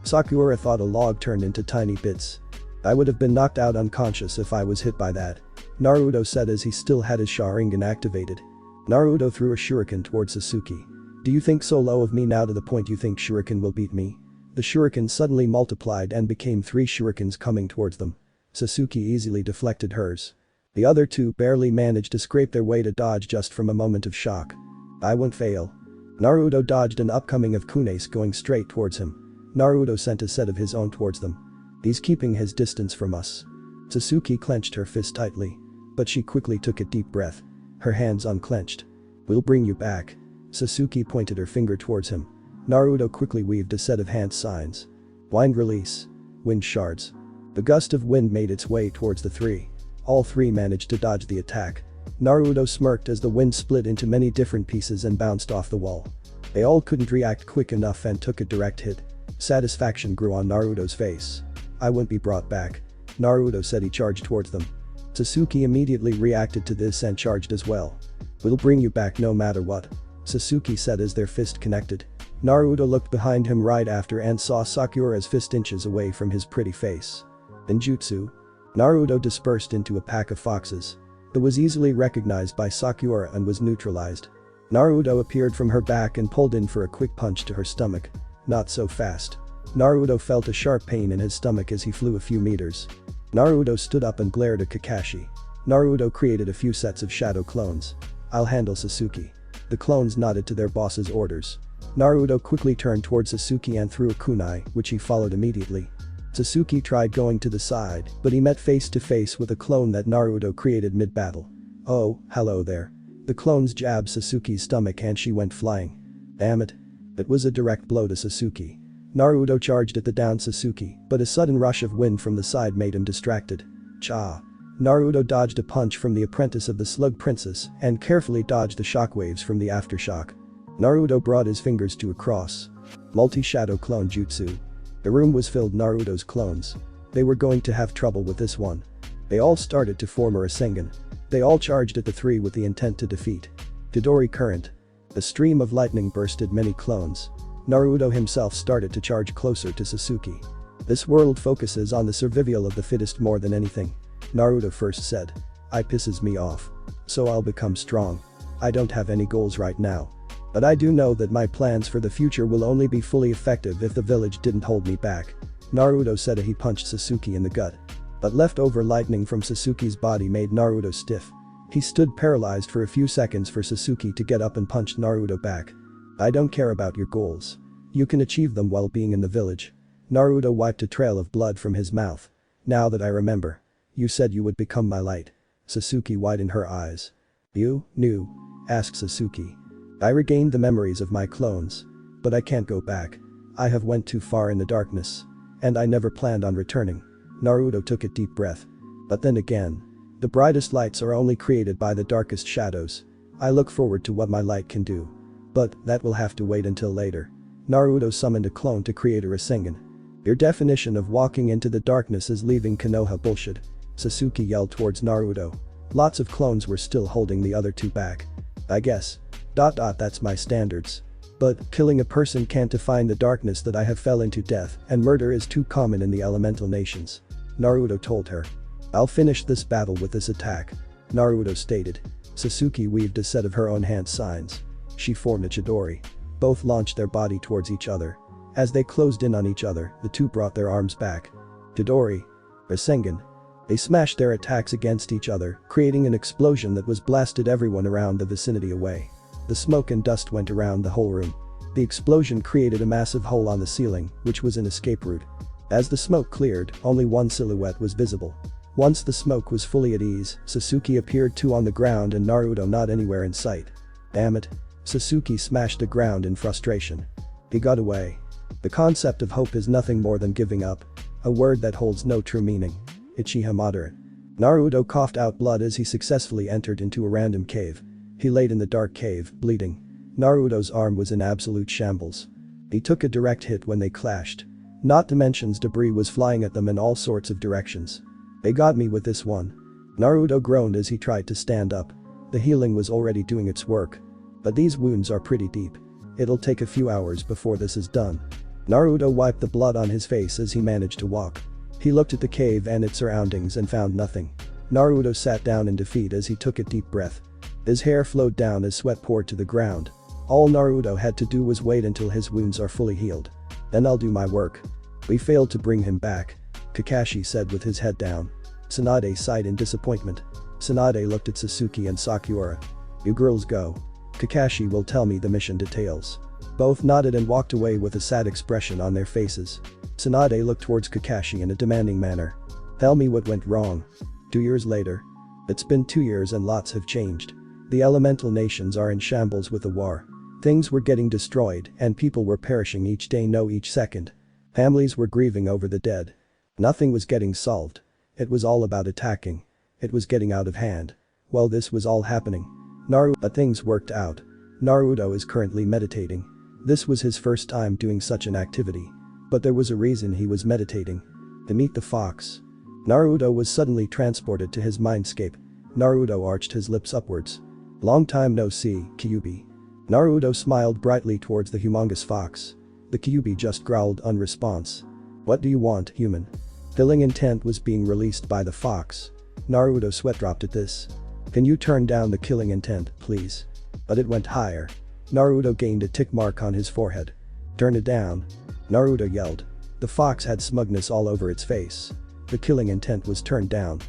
Sakura thought a log turned into tiny bits. "I would have been knocked out unconscious if I was hit by that," Naruto said as he still had his Sharingan activated. Naruto threw a shuriken towards Sasuke. "Do you think so low of me now to the point you think shuriken will beat me?" The shuriken suddenly multiplied and became 3 shurikens coming towards them. Sasuke easily deflected hers. The other 2 barely managed to scrape their way to dodge just from a moment of shock. "I won't fail." Naruto dodged an upcoming of kunes going straight towards him. Naruto sent a set of his own towards them. "He's keeping his distance from us." Sasuke clenched her fist tightly. But she quickly took a deep breath. Her hands unclenched. "We'll bring you back." Sasuke pointed her finger towards him. Naruto quickly weaved a set of hand signs. Wind release. Wind shards. The gust of wind made its way towards the 3. All 3 managed to dodge the attack. Naruto smirked as the wind split into many different pieces and bounced off the wall. They all couldn't react quick enough and took a direct hit. Satisfaction grew on Naruto's face. "I won't be brought back." Naruto said. He charged towards them. Sasuke immediately reacted to this and charged as well. "We'll bring you back no matter what," Sasuke said as their fist connected. Naruto looked behind him right after and saw Sakura's fist inches away from his pretty face. Ninjutsu. Naruto dispersed into a pack of foxes. It was easily recognized by Sakura and was neutralized. Naruto appeared from her back and pulled in for a quick punch to her stomach. Not so fast. Naruto felt a sharp pain in his stomach as he flew a few meters. Naruto stood up and glared at Kakashi. Naruto created a few sets of shadow clones. "I'll handle Sasuke." The clones nodded to their boss's orders. Naruto quickly turned towards Sasuke and threw a kunai, which he followed immediately. Sasuke tried going to the side, but he met face to face with a clone that Naruto created mid-battle. "Oh, hello there." The clones jabbed Sasuke's stomach and she went flying. Damn it. It was a direct blow to Sasuke. Naruto charged at the downed Sasuke, but a sudden rush of wind from the side made him distracted. Cha. Naruto dodged a punch from the apprentice of the Slug Princess and carefully dodged the shockwaves from the aftershock. Naruto brought his fingers to a cross. Multi-shadow clone jutsu. The room was filled Naruto's clones. They were going to have trouble with this one. They all started to form a Rasengan. They all charged at the 3 with the intent to defeat. Chidori Current. A stream of lightning bursted many clones. Naruto himself started to charge closer to Sasuke. This world focuses on the survival of the fittest more than anything. Naruto first said. "It pisses me off. So I'll become strong. I don't have any goals right now. But I do know that my plans for the future will only be fully effective if the village didn't hold me back." Naruto said as he punched Sasuke in the gut. But leftover lightning from Sasuke's body made Naruto stiff. He stood paralyzed for a few seconds for Sasuke to get up and punch Naruto back. "I don't care about your goals. You can achieve them while being in the village." Naruto wiped a trail of blood from his mouth. "Now that I remember. You said you would become my light." Sasuke widened her eyes. "You knew?" asked Sasuke. "I regained the memories of my clones. But I can't go back. I have went too far in the darkness. And I never planned on returning." Naruto took a deep breath. "But then again. The brightest lights are only created by the darkest shadows. I look forward to what my light can do. But that will have to wait until later." Naruto summoned a clone to create a Rasengan. "Your definition of walking into the darkness is leaving Konoha bullshit," Sasuke yelled towards Naruto. Lots of clones were still holding the other 2 back. "I guess. That's my standards. But killing a person can't define the darkness that I have fell into. Death and murder is too common in the elemental nations," Naruto told her. I'll finish this battle with this attack, Naruto stated. Sasuke weaved a set of her own hand signs. She formed a Chidori. Both launched their body towards each other. As they closed in on each other, the two brought their arms back. Chidori. Rasengan. They smashed their attacks against each other, creating an explosion that was blasted everyone around the vicinity away. The smoke and dust went around the whole room. The explosion created a massive hole on the ceiling, which was an escape route. As the smoke cleared, only one silhouette was visible. Once the smoke was fully at ease, Sasuke appeared too on the ground and Naruto not anywhere in sight. Damn it. Sasuke smashed the ground in frustration. He got away. The concept of hope is nothing more than giving up. A word that holds no true meaning. Uchiha moderate. Naruto coughed out blood as he successfully entered into a random cave. He laid in the dark cave, bleeding. Naruto's arm was in absolute shambles. He took a direct hit when they clashed. Not to mention debris was flying at them in all sorts of directions. They got me with this one. Naruto groaned as he tried to stand up. The healing was already doing its work. But these wounds are pretty deep. It'll take a few hours before this is done. Naruto wiped the blood on his face as he managed to walk. He looked at the cave and its surroundings and found nothing. Naruto sat down in defeat as he took a deep breath. His hair flowed down as sweat poured to the ground. All Naruto had to do was wait until his wounds are fully healed. Then I'll do my work. We failed to bring him back, Kakashi said with his head down. Tsunade sighed in disappointment. Tsunade looked at Sasuke and Sakura. You girls go. Kakashi will tell me the mission details. Both nodded and walked away with a sad expression on their faces. Tsunade looked towards Kakashi in a demanding manner. Tell me what went wrong. 2 years later. It's been 2 years and lots have changed. The elemental nations are in shambles with the war. Things were getting destroyed and people were perishing each day, no each second. Families were grieving over the dead. Nothing was getting solved. It was all about attacking. It was getting out of hand. While this was all happening, but things worked out. Naruto is currently meditating. This was his first time doing such an activity. But there was a reason he was meditating. To meet the fox. Naruto was suddenly transported to his mindscape. Naruto arched his lips upwards. Long time no see, Kyuubi. Naruto smiled brightly towards the humongous fox. The Kyuubi just growled unresponse. What do you want, human? Killing intent was being released by the fox. Naruto sweat dropped at this. Can you turn down the killing intent, please? But it went higher. Naruto gained a tick mark on his forehead. Turn it down. Naruto yelled. The fox had smugness all over its face. The killing intent was turned down.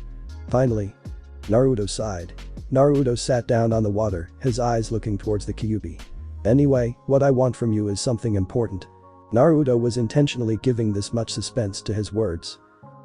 Finally. Naruto sighed. Naruto sat down on the water, his eyes looking towards the Kyuubi. Anyway, what I want from you is something important. Naruto was intentionally giving this much suspense to his words.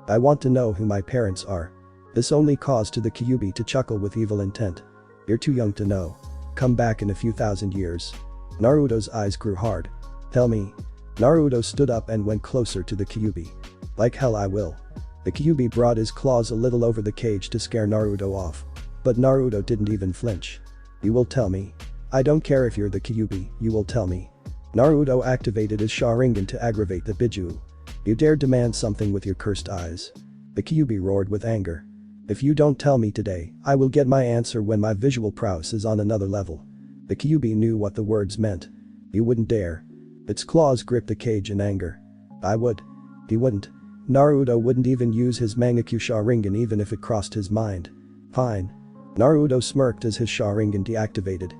I want to know who my parents are. This only caused to the Kyuubi to chuckle with evil intent. You're too young to know. Come back in a few thousand years. Naruto's eyes grew hard. Tell me. Naruto stood up and went closer to the Kyuubi. Like hell I will. The Kyuubi brought his claws a little over the cage to scare Naruto off. But Naruto didn't even flinch. You will tell me. I don't care if you're the Kyuubi, you will tell me. Naruto activated his Sharingan to aggravate the Biju. You dare demand something with your cursed eyes. The Kyuubi roared with anger. If you don't tell me today, I will get my answer when my visual prowess is on another level. The Kyuubi knew what the words meant. You wouldn't dare. Its claws gripped the cage in anger. I would. He wouldn't. Naruto wouldn't even use his Mangekyo Sharingan even if it crossed his mind. Fine. Naruto smirked as his Sharingan deactivated.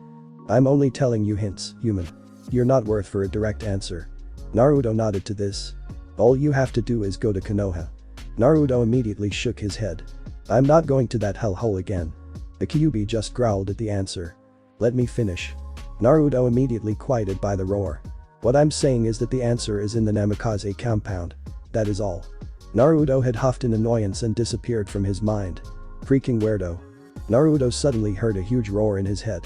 I'm only telling you hints, human. You're not worth for a direct answer. Naruto nodded to this. All you have to do is go to Konoha. Naruto immediately shook his head. I'm not going to that hellhole again. The Kyuubi just growled at the answer. Let me finish. Naruto immediately quieted by the roar. What I'm saying is that the answer is in the Namikaze compound. That is all. Naruto had huffed in annoyance and disappeared from his mind. Freaking weirdo. Naruto suddenly heard a huge roar in his head.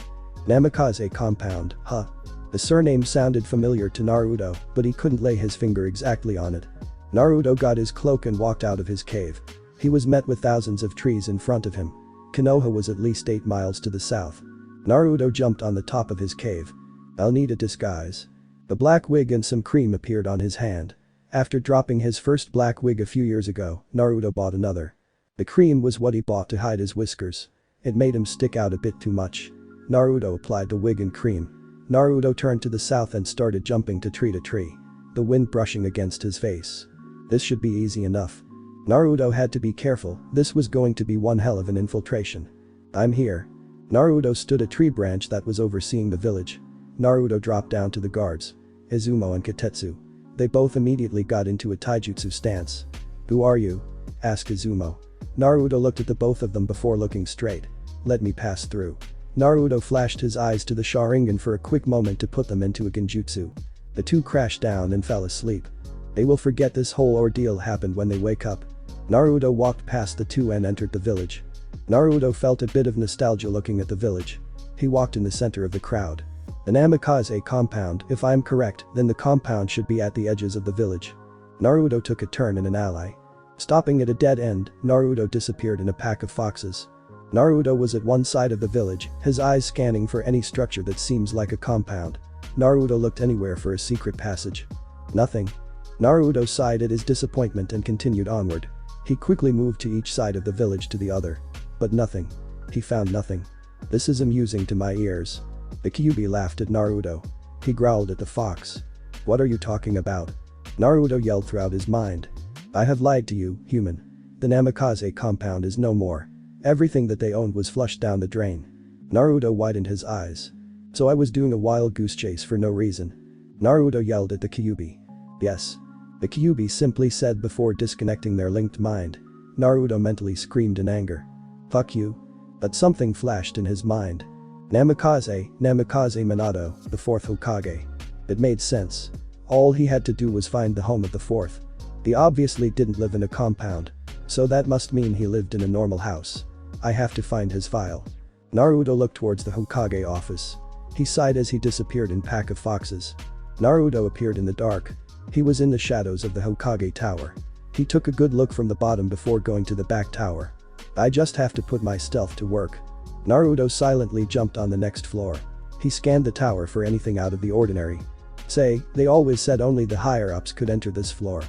Namikaze compound, huh? The surname sounded familiar to Naruto, but he couldn't lay his finger exactly on it. Naruto got his cloak and walked out of his cave. He was met with thousands of trees in front of him. Konoha was at least 8 miles to the south. Naruto jumped on the top of his cave. I'll need a disguise. A black wig and some cream appeared on his hand. After dropping his first black wig a few years ago, Naruto bought another. The cream was what he bought to hide his whiskers. It made him stick out a bit too much. Naruto applied the wig and cream. Naruto turned to the south and started jumping to tree, the wind brushing against his face. This should be easy enough. Naruto had to be careful, this was going to be one hell of an infiltration. I'm here. Naruto stood a tree branch that was overseeing the village. Naruto dropped down to the guards. Izumo and Katetsu. They both immediately got into a taijutsu stance. Who are you? Asked Izumo. Naruto looked at the both of them before looking straight. Let me pass through. Naruto flashed his eyes to the Sharingan for a quick moment to put them into a genjutsu. The two crashed down and fell asleep. They will forget this whole ordeal happened when they wake up. Naruto walked past the two and entered the village. Naruto felt a bit of nostalgia looking at the village. He walked in the center of the crowd. The Namikaze compound, if I'm correct, then the compound should be at the edges of the village. Naruto took a turn in an alley. Stopping at a dead end, Naruto disappeared in a pack of foxes. Naruto was at one side of the village, his eyes scanning for any structure that seems like a compound. Naruto looked anywhere for a secret passage. Nothing. Naruto sighed at his disappointment and continued onward. He quickly moved to each side of the village to the other. But nothing. He found nothing. This is amusing to my ears. The Kyuubi laughed at Naruto. He growled at the fox. What are you talking about? Naruto yelled throughout his mind. I have lied to you, human. The Namikaze compound is no more. Everything that they owned was flushed down the drain. Naruto widened his eyes. So I was doing a wild goose chase for no reason. Naruto yelled at the Kyuubi. Yes. The Kyuubi simply said before disconnecting their linked mind. Naruto mentally screamed in anger. Fuck you. But something flashed in his mind. Namikaze Minato, the fourth Hokage. It made sense. All he had to do was find the home of the fourth. He obviously didn't live in a compound. So that must mean he lived in a normal house. I have to find his file. Naruto looked towards the Hokage office. He sighed as he disappeared in pack of foxes. Naruto appeared in the dark. He was in the shadows of the Hokage tower. He took a good look from the bottom before going to the back tower. I just have to put my stealth to work. Naruto silently jumped on the next floor. He scanned the tower for anything out of the ordinary. Say, they always said only the higher-ups could enter this floor.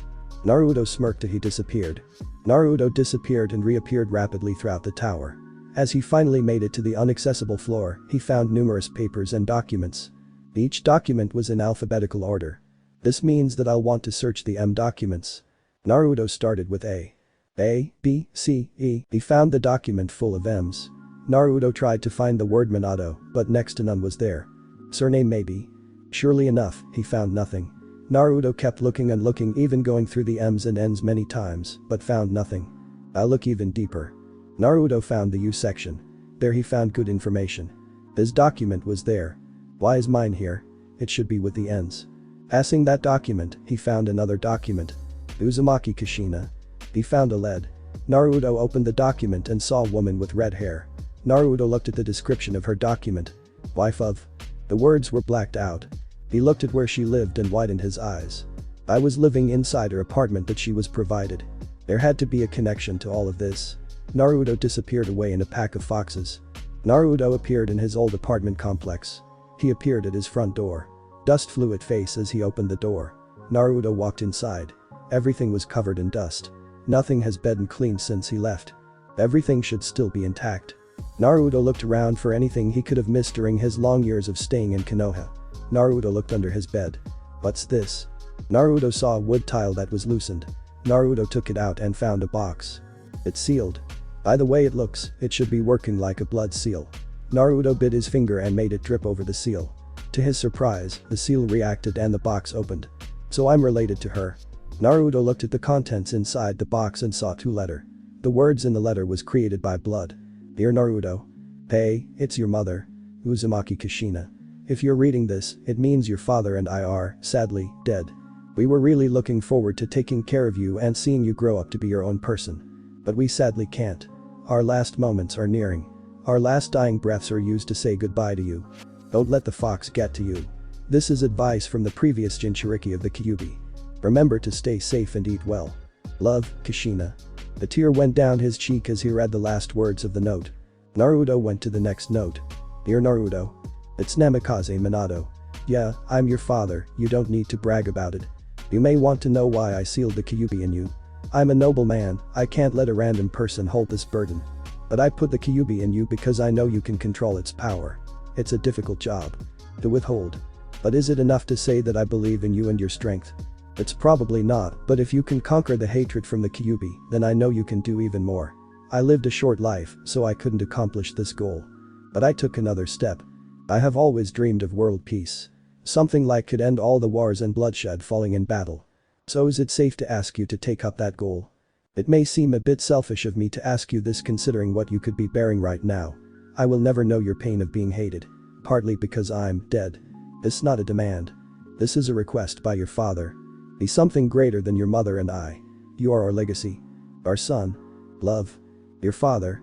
Naruto smirked as he disappeared. Naruto disappeared and reappeared rapidly throughout the tower. As he finally made it to the inaccessible floor, he found numerous papers and documents. Each document was in alphabetical order. This means that I'll want to search the M documents. Naruto started with A, B, C, E. He found the document full of M's. Naruto tried to find the word Minato, but next to none was there. Surname maybe. Surely enough, he found nothing. Naruto kept looking and looking, even going through the M's and N's many times, but found nothing. I'll look even deeper. Naruto found the U section. There he found good information. His document was there. Why is mine here? It should be with the N's. Passing that document, he found another document. Uzumaki Kushina. He found a lead. Naruto opened the document and saw a woman with red hair. Naruto looked at the description of her document. Wife of. The words were blacked out. He looked at where she lived and widened his eyes. I was living inside her apartment that she was provided. There had to be a connection to all of this. Naruto disappeared away in a pack of foxes. Naruto appeared in his old apartment complex. He appeared at his front door. Dust flew at face as he opened the door. Naruto walked inside. Everything was covered in dust. Nothing has been cleaned since he left. Everything should still be intact. Naruto looked around for anything he could have missed during his long years of staying in Konoha. Naruto looked under his bed. What's this? Naruto saw a wood tile that was loosened. Naruto took it out and found a box. It's sealed. By the way it looks, it should be working like a blood seal. Naruto bit his finger and made it drip over the seal. To his surprise, the seal reacted and the box opened. So I'm related to her. Naruto looked at the contents inside the box and saw two letters. The words in the letter was created by blood. Dear Naruto. Hey, it's your mother. Uzumaki Kushina. If you're reading this, it means your father and I are, sadly, dead. We were really looking forward to taking care of you and seeing you grow up to be your own person. But we sadly can't. Our last moments are nearing. Our last dying breaths are used to say goodbye to you. Don't let the fox get to you. This is advice from the previous Jinchuriki of the Kyuubi. Remember to stay safe and eat well. Love, Kushina. A tear went down his cheek as he read the last words of the note. Naruto went to the next note. Dear Naruto. It's Namikaze Minato. Yeah, I'm your father, you don't need to brag about it. You may want to know why I sealed the Kyuubi in you. I'm a noble man, I can't let a random person hold this burden. But I put the Kyuubi in you because I know you can control its power. It's a difficult job to withhold. But is it enough to say that I believe in you and your strength? It's probably not, but if you can conquer the hatred from the Kyuubi, then I know you can do even more. I lived a short life, so I couldn't accomplish this goal. But I took another step. I have always dreamed of world peace. Something like could end all the wars and bloodshed falling in battle. So is it safe to ask you to take up that goal? It may seem a bit selfish of me to ask you this considering what you could be bearing right now. I will never know your pain of being hated. Partly because I'm dead. This is not a demand. This is a request by your father. Be something greater than your mother and I. You are our legacy. Our son. Love. Your father.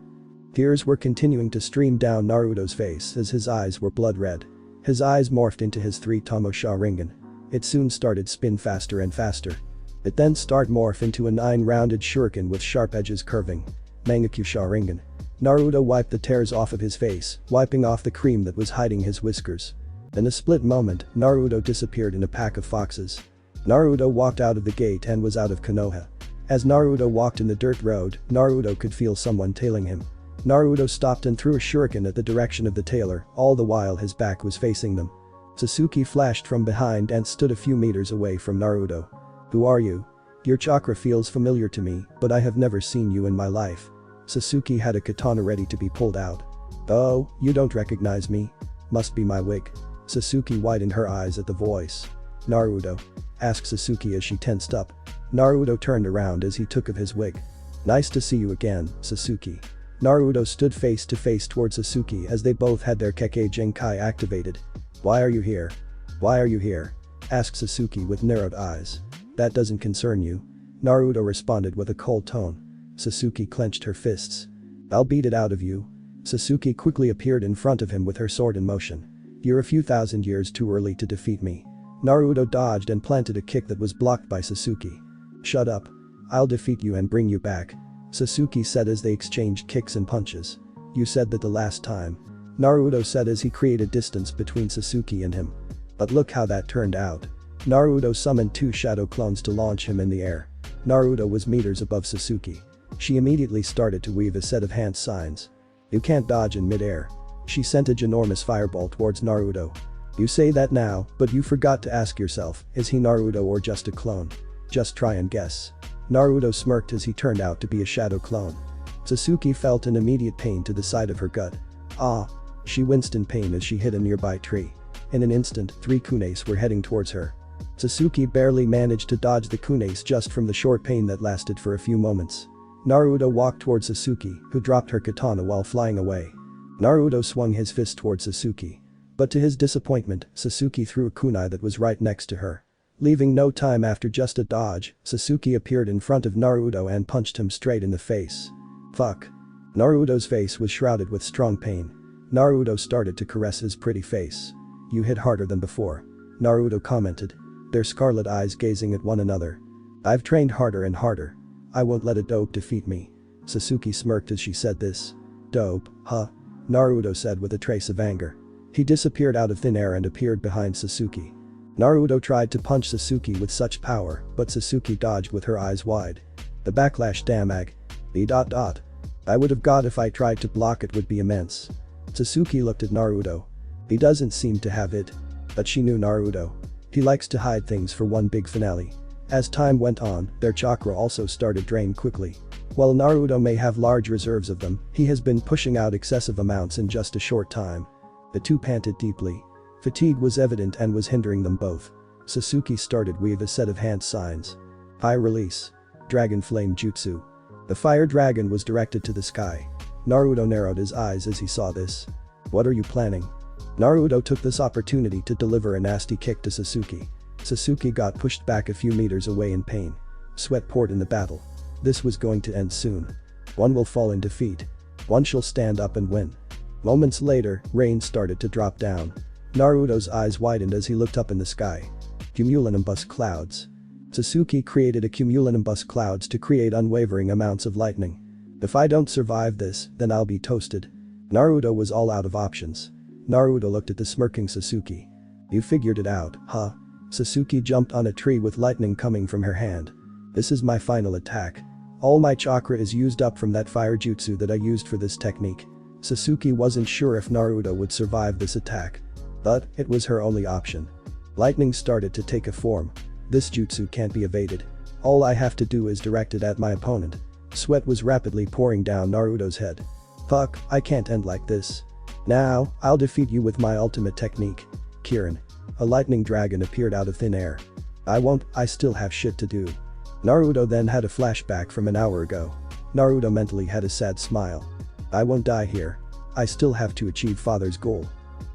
Tears were continuing to stream down Naruto's face as his eyes were blood red. His eyes morphed into his 3-Tomo Sharingan. It soon started spin faster and faster. It then start morph into a 9-rounded shuriken with sharp edges curving. Mangekyo Sharingan. Naruto wiped the tears off of his face, wiping off the cream that was hiding his whiskers. In a split moment, Naruto disappeared in a pack of foxes. Naruto walked out of the gate and was out of Konoha. As Naruto walked in the dirt road, Naruto could feel someone tailing him. Naruto stopped and threw a shuriken at the direction of the tailor, all the while his back was facing them. Sasuke flashed from behind and stood a few meters away from Naruto. Who are you? Your chakra feels familiar to me, but I have never seen you in my life. Sasuke had a katana ready to be pulled out. Oh, you don't recognize me? Must be my wig. Sasuke widened her eyes at the voice. Naruto? Asked Sasuke as she tensed up. Naruto turned around as he took of his wig. Nice to see you again, Sasuke. Naruto stood face to face towards Sasuke as they both had their Kekkei Genkai activated. Why are you here? Why are you here? Asked Sasuke with narrowed eyes. That doesn't concern you. Naruto responded with a cold tone. Sasuke clenched her fists. I'll beat it out of you. Sasuke quickly appeared in front of him with her sword in motion. You're a few thousand years too early to defeat me. Naruto dodged and planted a kick that was blocked by Sasuke. Shut up. I'll defeat you and bring you back. Sasuke said as they exchanged kicks and punches. You said that the last time. Naruto said as he created distance between Sasuke and him. But look how that turned out. Naruto summoned 2 shadow clones to launch him in the air. Naruto was meters above Sasuke. She immediately started to weave a set of hand signs. You can't dodge in mid-air. She sent a ginormous fireball towards Naruto. You say that now, but you forgot to ask yourself, is he Naruto or just a clone? Just try and guess. Naruto smirked as he turned out to be a shadow clone. Sasuke felt an immediate pain to the side of her gut. Ah! She winced in pain as she hit a nearby tree. In an instant, 3 kunes were heading towards her. Sasuke barely managed to dodge the kunes just from the short pain that lasted for a few moments. Naruto walked towards Sasuke, who dropped her katana while flying away. Naruto swung his fist towards Sasuke. But to his disappointment, Sasuke threw a kunai that was right next to her. Leaving no time after just a dodge, Sasuke appeared in front of Naruto and punched him straight in the face. Fuck. Naruto's face was shrouded with strong pain. Naruto started to caress his pretty face. You hit harder than before. Naruto commented. Their scarlet eyes gazing at one another. I've trained harder and harder. I won't let a dope defeat me. Sasuke smirked as she said this. Dope, huh? Naruto said with a trace of anger. He disappeared out of thin air and appeared behind Sasuke. Naruto tried to punch Sasuke with such power, but Sasuke dodged with her eyes wide. The backlash damage. I would have got if I tried to block it would be immense. Sasuke looked at Naruto. He doesn't seem to have it. But she knew Naruto. He likes to hide things for one big finale. As time went on, their chakra also started drain quickly. While Naruto may have large reserves of them, he has been pushing out excessive amounts in just a short time. The two panted deeply. Fatigue was evident and was hindering them both. Sasuke started weave a set of hand signs. High release. Dragon flame jutsu. The fire dragon was directed to the sky. Naruto narrowed his eyes as he saw this. What are you planning? Naruto took this opportunity to deliver a nasty kick to Sasuke. Sasuke got pushed back a few meters away in pain. Sweat poured in the battle. This was going to end soon. One will fall in defeat. One shall stand up and win. Moments later, rain started to drop down. Naruto's eyes widened as he looked up in the sky. Cumulonimbus clouds. Sasuke created a cumulonimbus clouds to create unwavering amounts of lightning. If I don't survive this, then I'll be toasted. Naruto was all out of options. Naruto looked at the smirking Sasuke. You figured it out, huh? Sasuke jumped on a tree with lightning coming from her hand. This is my final attack. All my chakra is used up from that fire jutsu that I used for this technique. Sasuke wasn't sure if Naruto would survive this attack. But it was her only option. Lightning started to take a form. This jutsu can't be evaded. All I have to do is direct it at my opponent. Sweat was rapidly pouring down Naruto's head. Fuck, I can't end like this. Now, I'll defeat you with my ultimate technique. Kirin. A lightning dragon appeared out of thin air. I won't, I still have shit to do. Naruto then had a flashback from an hour ago. Naruto mentally had a sad smile. I won't die here. I still have to achieve father's goal.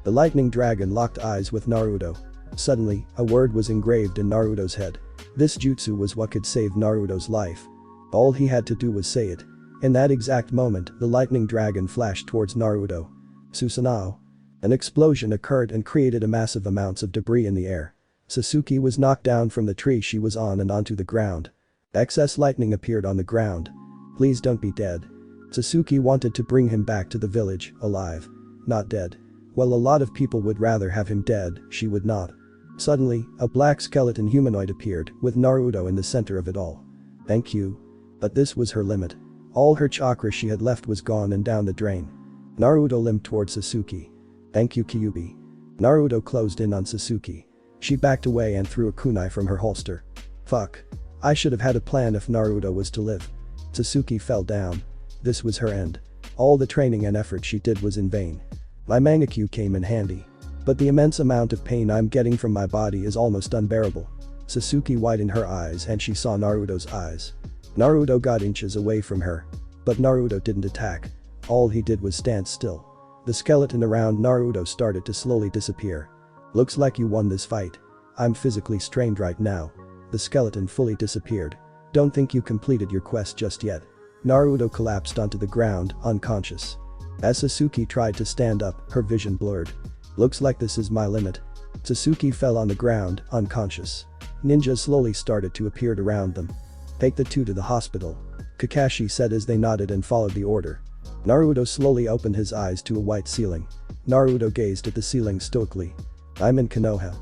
The lightning dragon locked eyes with Naruto. Suddenly, a word was engraved in Naruto's head. This jutsu was what could save Naruto's life. All he had to do was say it. In that exact moment, the lightning dragon flashed towards Naruto. Susanoo. An explosion occurred and created a massive amounts of debris in the air. Sasuke was knocked down from the tree she was on and onto the ground. Excess lightning appeared on the ground. Please don't be dead. Sasuke wanted to bring him back to the village, alive. Not dead. Well, a lot of people would rather have him dead, she would not. Suddenly, a black skeleton humanoid appeared, with Naruto in the center of it all. Thank you. But this was her limit. All her chakra she had left was gone and down the drain. Naruto limped towards Sasuke. Thank you, Kyuubi. Naruto closed in on Sasuke. She backed away and threw a kunai from her holster. Fuck. I should have had a plan if Naruto was to live. Sasuke fell down. This was her end. All the training and effort she did was in vain. My Mangekyu came in handy. But the immense amount of pain I'm getting from my body is almost unbearable. Sasuke widened her eyes and she saw Naruto's eyes. Naruto got inches away from her. But Naruto didn't attack. All he did was stand still. The skeleton around Naruto started to slowly disappear. Looks like you won this fight. I'm physically strained right now. The skeleton fully disappeared. Don't think you completed your quest just yet. Naruto collapsed onto the ground, unconscious. As Sasuke tried to stand up, her vision blurred. Looks like this is my limit. Sasuke fell on the ground, unconscious. Ninjas slowly started to appear around them. Take the two to the hospital. Kakashi said as they nodded and followed the order. Naruto slowly opened his eyes to a white ceiling. Naruto gazed at the ceiling stoically. I'm in Konoha.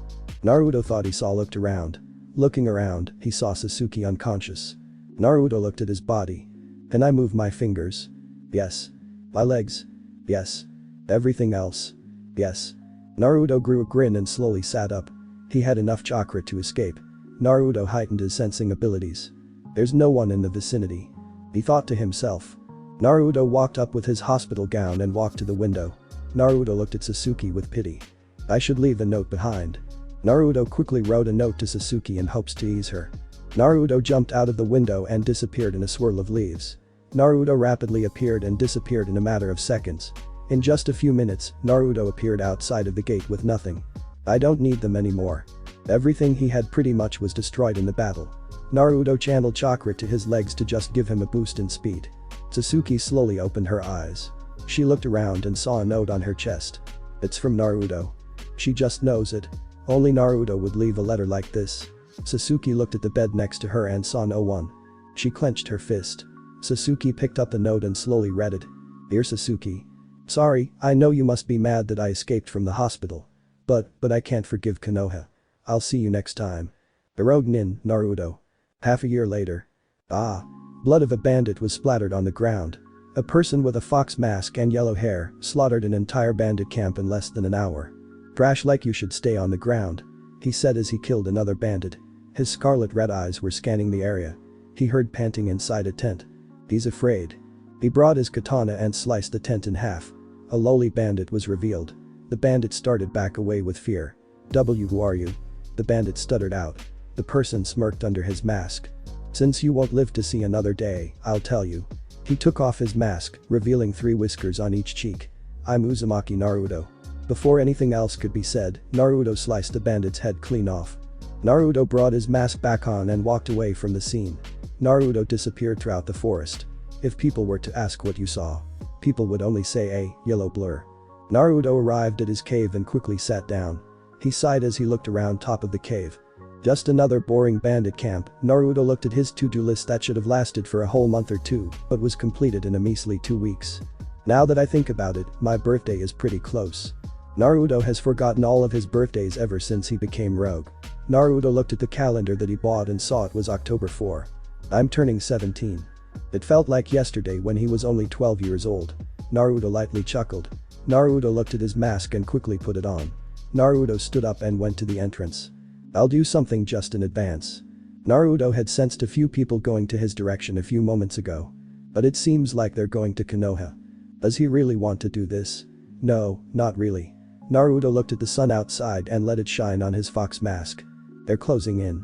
Naruto thought he looked around. Looking around, he saw Sasuke unconscious. Naruto looked at his body. Can I move my fingers? Yes. My legs? Yes. Everything else? Yes. Naruto grew a grin and slowly sat up. He had enough chakra to escape. Naruto heightened his sensing abilities. There's no one in the vicinity. He thought to himself. Naruto walked up with his hospital gown and walked to the window. Naruto looked at Sasuke with pity. I should leave a note behind. Naruto quickly wrote a note to Sasuke in hopes to ease her. Naruto jumped out of the window and disappeared in a swirl of leaves. Naruto rapidly appeared and disappeared in a matter of seconds. In just a few minutes, Naruto appeared outside of the gate with nothing. I don't need them anymore. Everything he had pretty much was destroyed in the battle. Naruto channeled chakra to his legs to just give him a boost in speed. Sasuke slowly opened her eyes. She looked around and saw a note on her chest. It's from Naruto. She just knows it. Only Naruto would leave a letter like this. Sasuke looked at the bed next to her and saw no one. She clenched her fist. Sasuke picked up the note and slowly read it. Dear Sasuke. Sorry, I know you must be mad that I escaped from the hospital. But I can't forgive Konoha. I'll see you next time. Eroge Nin, Naruto. Half a year later. Blood of a bandit was splattered on the ground. A person with a fox mask and yellow hair slaughtered an entire bandit camp in less than an hour. Trash like you should stay on the ground. He said as he killed another bandit. His scarlet red eyes were scanning the area. He heard panting inside a tent. He's afraid. He brought his katana and sliced the tent in half. A lowly bandit was revealed. The bandit started back away with fear. Who are you? The bandit stuttered out. The person smirked under his mask. Since you won't live to see another day, I'll tell you. He took off his mask, revealing 3 whiskers on each cheek. I'm Uzumaki Naruto. Before anything else could be said, Naruto sliced the bandit's head clean off. Naruto brought his mask back on and walked away from the scene. Naruto disappeared throughout the forest. If people were to ask what you saw, people would only say a yellow blur. Naruto arrived at his cave and quickly sat down. He sighed as he looked around top of the cave. Just another boring bandit camp. Naruto looked at his to-do list that should have lasted for a whole month or 2, but was completed in a measly 2 weeks. Now that I think about it, my birthday is pretty close. Naruto has forgotten all of his birthdays ever since he became rogue. Naruto looked at the calendar that he bought and saw it was October 4. I'm turning 17. It felt like yesterday when he was only 12 years old. Naruto lightly chuckled. Naruto looked at his mask and quickly put it on. Naruto stood up and went to the entrance. I'll do something just in advance. Naruto had sensed a few people going to his direction a few moments ago. But it seems like they're going to Konoha. Does he really want to do this? No, not really. Naruto looked at the sun outside and let it shine on his fox mask. They're closing in.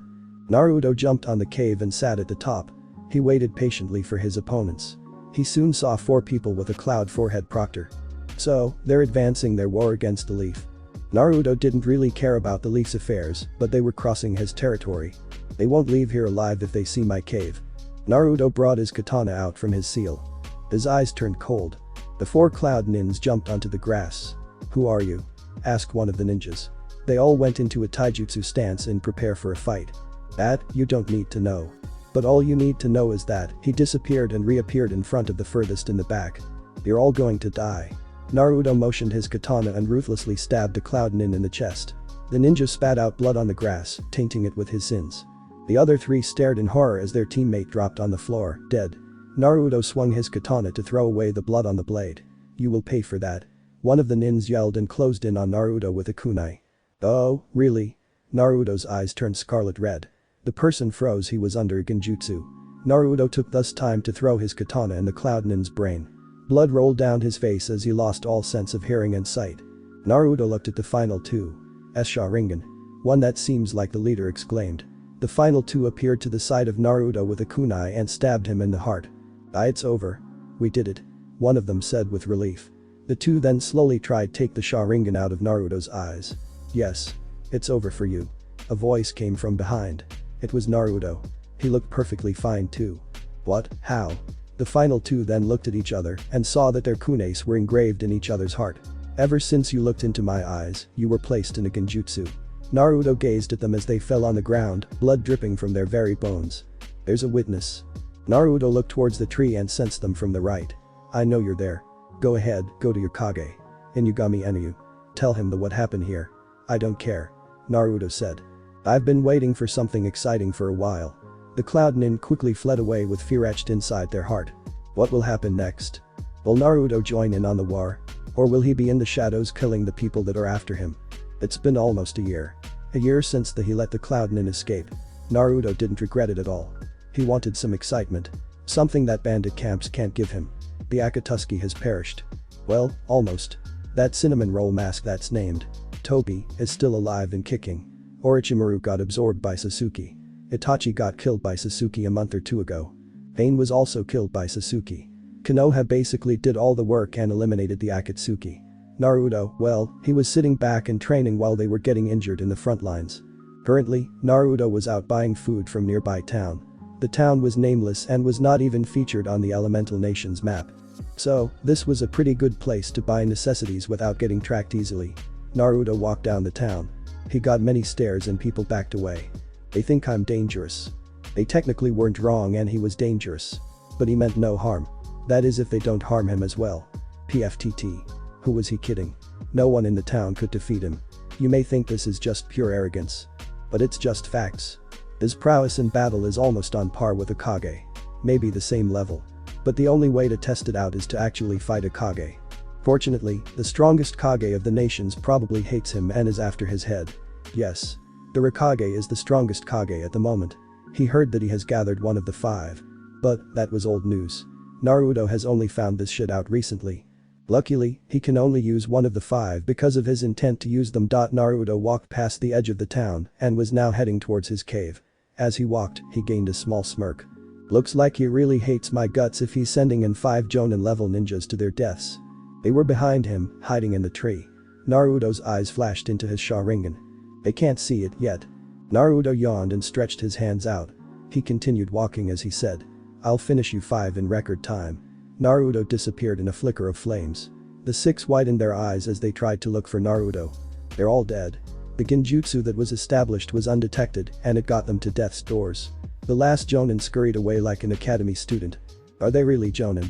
Naruto jumped on the cave and sat at the top. He waited patiently for his opponents. He soon saw 4 people with a cloud forehead proctor. So, they're advancing their war against the Leaf. Naruto didn't really care about the Leaf's affairs, but they were crossing his territory. They won't leave here alive if they see my cave. Naruto brought his katana out from his seal. His eyes turned cold. The 4 cloud nins jumped onto the grass. "Who are you?" asked one of the ninjas. They all went into a taijutsu stance and prepare for a fight. That, you don't need to know. But all you need to know is that he disappeared and reappeared in front of the furthest in the back. You're all going to die. Naruto motioned his katana and ruthlessly stabbed a cloud nin in the chest. The ninja spat out blood on the grass, tainting it with his sins. The other 3 stared in horror as their teammate dropped on the floor, dead. Naruto swung his katana to throw away the blood on the blade. "You will pay for that." One of the nins yelled and closed in on Naruto with a kunai. "Oh, really?" Naruto's eyes turned scarlet red. The person froze. He was under genjutsu. Naruto took thus time to throw his katana in the cloud nin's brain. Blood rolled down his face as he lost all sense of hearing and sight. Naruto looked at the final 2. Sharingan. "One that seems like the leader," exclaimed. The final 2 appeared to the side of Naruto with a kunai and stabbed him in the heart. It's over. We did it," one of them said with relief. The 2 then slowly tried to take the Sharingan out of Naruto's eyes. "Yes. It's over for you." A voice came from behind. It was Naruto. He looked perfectly fine too. "What? How?" The final 2 then looked at each other and saw that their kunais were engraved in each other's heart. "Ever since you looked into my eyes, you were placed in a genjutsu." Naruto gazed at them as they fell on the ground, blood dripping from their very bones. "There's a witness." Naruto looked towards the tree and sensed them from the right. "I know you're there. Go ahead, go to your Kage. Inugami Enu. Tell him what happened here." "I don't care," Naruto said. "I've been waiting for something exciting for a while." The cloud nin quickly fled away with fear etched inside their heart. What will happen next? Will Naruto join in on the war? Or will he be in the shadows killing the people that are after him? It's been almost a year. A year since he let the cloud nin escape. Naruto didn't regret it at all. He wanted some excitement. Something that bandit camps can't give him. The Akatsuki has perished. Well, almost. That cinnamon roll mask that's named Tobi is still alive and kicking. Orochimaru got absorbed by Sasuke. Itachi got killed by Sasuke a month or 2 ago. Pain was also killed by Sasuke. Konoha basically did all the work and eliminated the Akatsuki. Naruto, well, he was sitting back and training while they were getting injured in the front lines. Currently, Naruto was out buying food from nearby town. The town was nameless and was not even featured on the Elemental Nations map. So, this was a pretty good place to buy necessities without getting tracked easily. Naruto walked down the town. He got many stares and people backed away. They think I'm dangerous. They technically weren't wrong and he was dangerous. But he meant no harm. That is if they don't harm him as well. PFTT. Who was he kidding? No one in the town could defeat him. You may think this is just pure arrogance. But it's just facts. His prowess in battle is almost on par with a Kage. Maybe the same level. But the only way to test it out is to actually fight a Kage. Fortunately, the strongest Kage of the nations probably hates him and is after his head. Yes. The Raikage is the strongest Kage at the moment. He heard that he has gathered one of the 5. But, that was old news. Naruto has only found this shit out recently. Luckily, he can only use one of the 5 because of his intent to use them. Naruto walked past the edge of the town and was now heading towards his cave. As he walked, he gained a small smirk. Looks like he really hates my guts if he's sending in 5 Jonin level ninjas to their deaths. They were behind him, hiding in the tree. Naruto's eyes flashed into his Sharingan. They can't see it yet. Naruto yawned and stretched his hands out. He continued walking as he said, "I'll finish you 5 in record time." Naruto disappeared in a flicker of flames. The 6 widened their eyes as they tried to look for Naruto. They're all dead. The genjutsu that was established was undetected and it got them to death's doors. The last Jonin scurried away like an academy student. Are they really Jonin?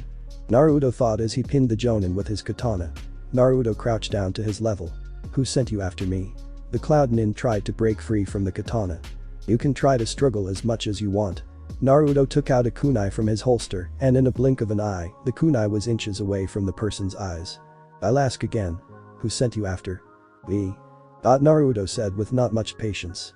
Naruto thought as he pinned the Jonin with his katana. Naruto crouched down to his level. Who sent you after me? The Cloud Nin tried to break free from the katana. You can try to struggle as much as you want. Naruto took out a kunai from his holster and in a blink of an eye, the kunai was inches away from the person's eyes. I'll ask again. Who sent you after me? Naruto said with not much patience.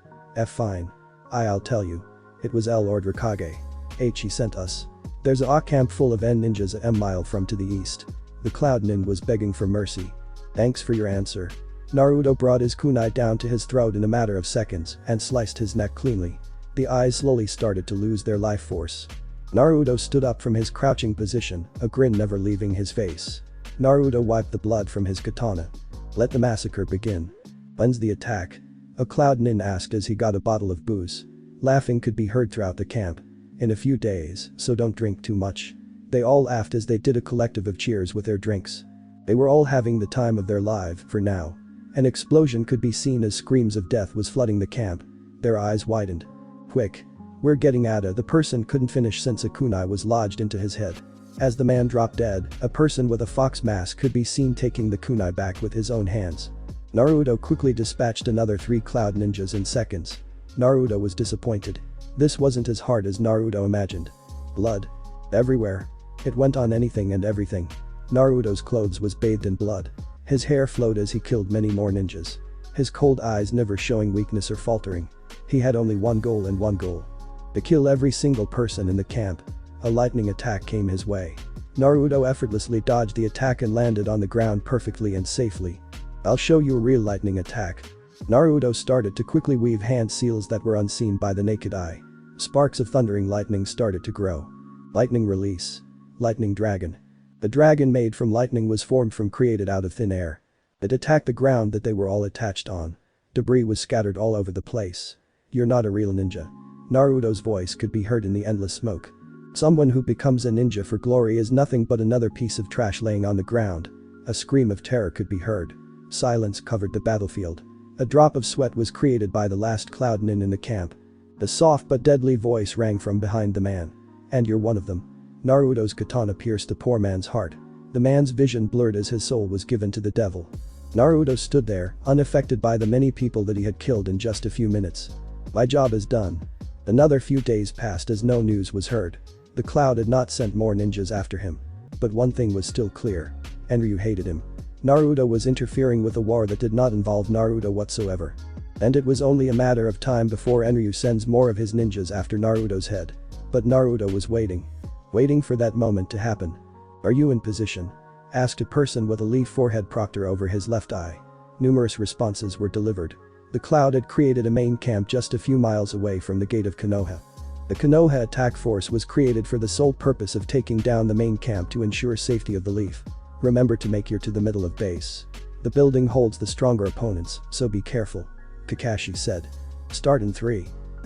Fine. I'll tell you. It was Lord Rikage. He sent us. There's a camp full of ninjas a mile from to the east. The Cloud Nin was begging for mercy. Thanks for your answer. Naruto brought his kunai down to his throat in a matter of seconds and sliced his neck cleanly. The eyes slowly started to lose their life force. Naruto stood up from his crouching position, a grin never leaving his face. Naruto wiped the blood from his katana. Let the massacre begin. When's the attack? A Cloud Nin asked as he got a bottle of booze. Laughing could be heard throughout the camp. In a few days, so don't drink too much. They all laughed as they did a collective of cheers with their drinks. They were all having the time of their life for now. An explosion could be seen as screams of death was flooding the camp. Their eyes widened. Quick. We're getting out of. The person couldn't finish since a kunai was lodged into his head. As the man dropped dead, a person with a fox mask could be seen taking the kunai back with his own hands. Naruto quickly dispatched another 3 Cloud Ninjas in seconds. Naruto was disappointed. This wasn't as hard as Naruto imagined. Blood. Everywhere. It went on anything and everything. Naruto's clothes was bathed in blood. His hair flowed as he killed many more ninjas. His cold eyes never showing weakness or faltering. He had only one goal and one goal. To kill every single person in the camp. A lightning attack came his way. Naruto effortlessly dodged the attack and landed on the ground perfectly and safely. I'll show you a real lightning attack. Naruto started to quickly weave hand seals that were unseen by the naked eye. Sparks of thundering lightning started to grow. Lightning release. Lightning dragon. The dragon made from lightning was formed from created out of thin air. It attacked the ground that they were all attached on. Debris was scattered all over the place. You're not a real ninja. Naruto's voice could be heard in the endless smoke. Someone who becomes a ninja for glory is nothing but another piece of trash laying on the ground. A scream of terror could be heard. Silence covered the battlefield. A drop of sweat was created by the last Cloud Nin in the camp. The soft but deadly voice rang from behind the man. And you're one of them. Naruto's katana pierced the poor man's heart. The man's vision blurred as his soul was given to the devil. Naruto stood there, unaffected by the many people that he had killed in just a few minutes. My job is done. Another few days passed as no news was heard. The Cloud had not sent more ninjas after him. But one thing was still clear. Enryu hated him. Naruto was interfering with a war that did not involve Naruto whatsoever. And it was only a matter of time before Enryu sends more of his ninjas after Naruto's head. But Naruto was waiting. Waiting for that moment to happen. Are you in position? Asked a person with a leaf forehead proctor over his left eye. Numerous responses were delivered. The Cloud had created a main camp just a few miles away from the gate of Konoha. The Konoha attack force was created for the sole purpose of taking down the main camp to ensure safety of the leaf. Remember to make your to the middle of base. The building holds the stronger opponents, so be careful. Kakashi said. Start in 3,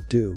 2,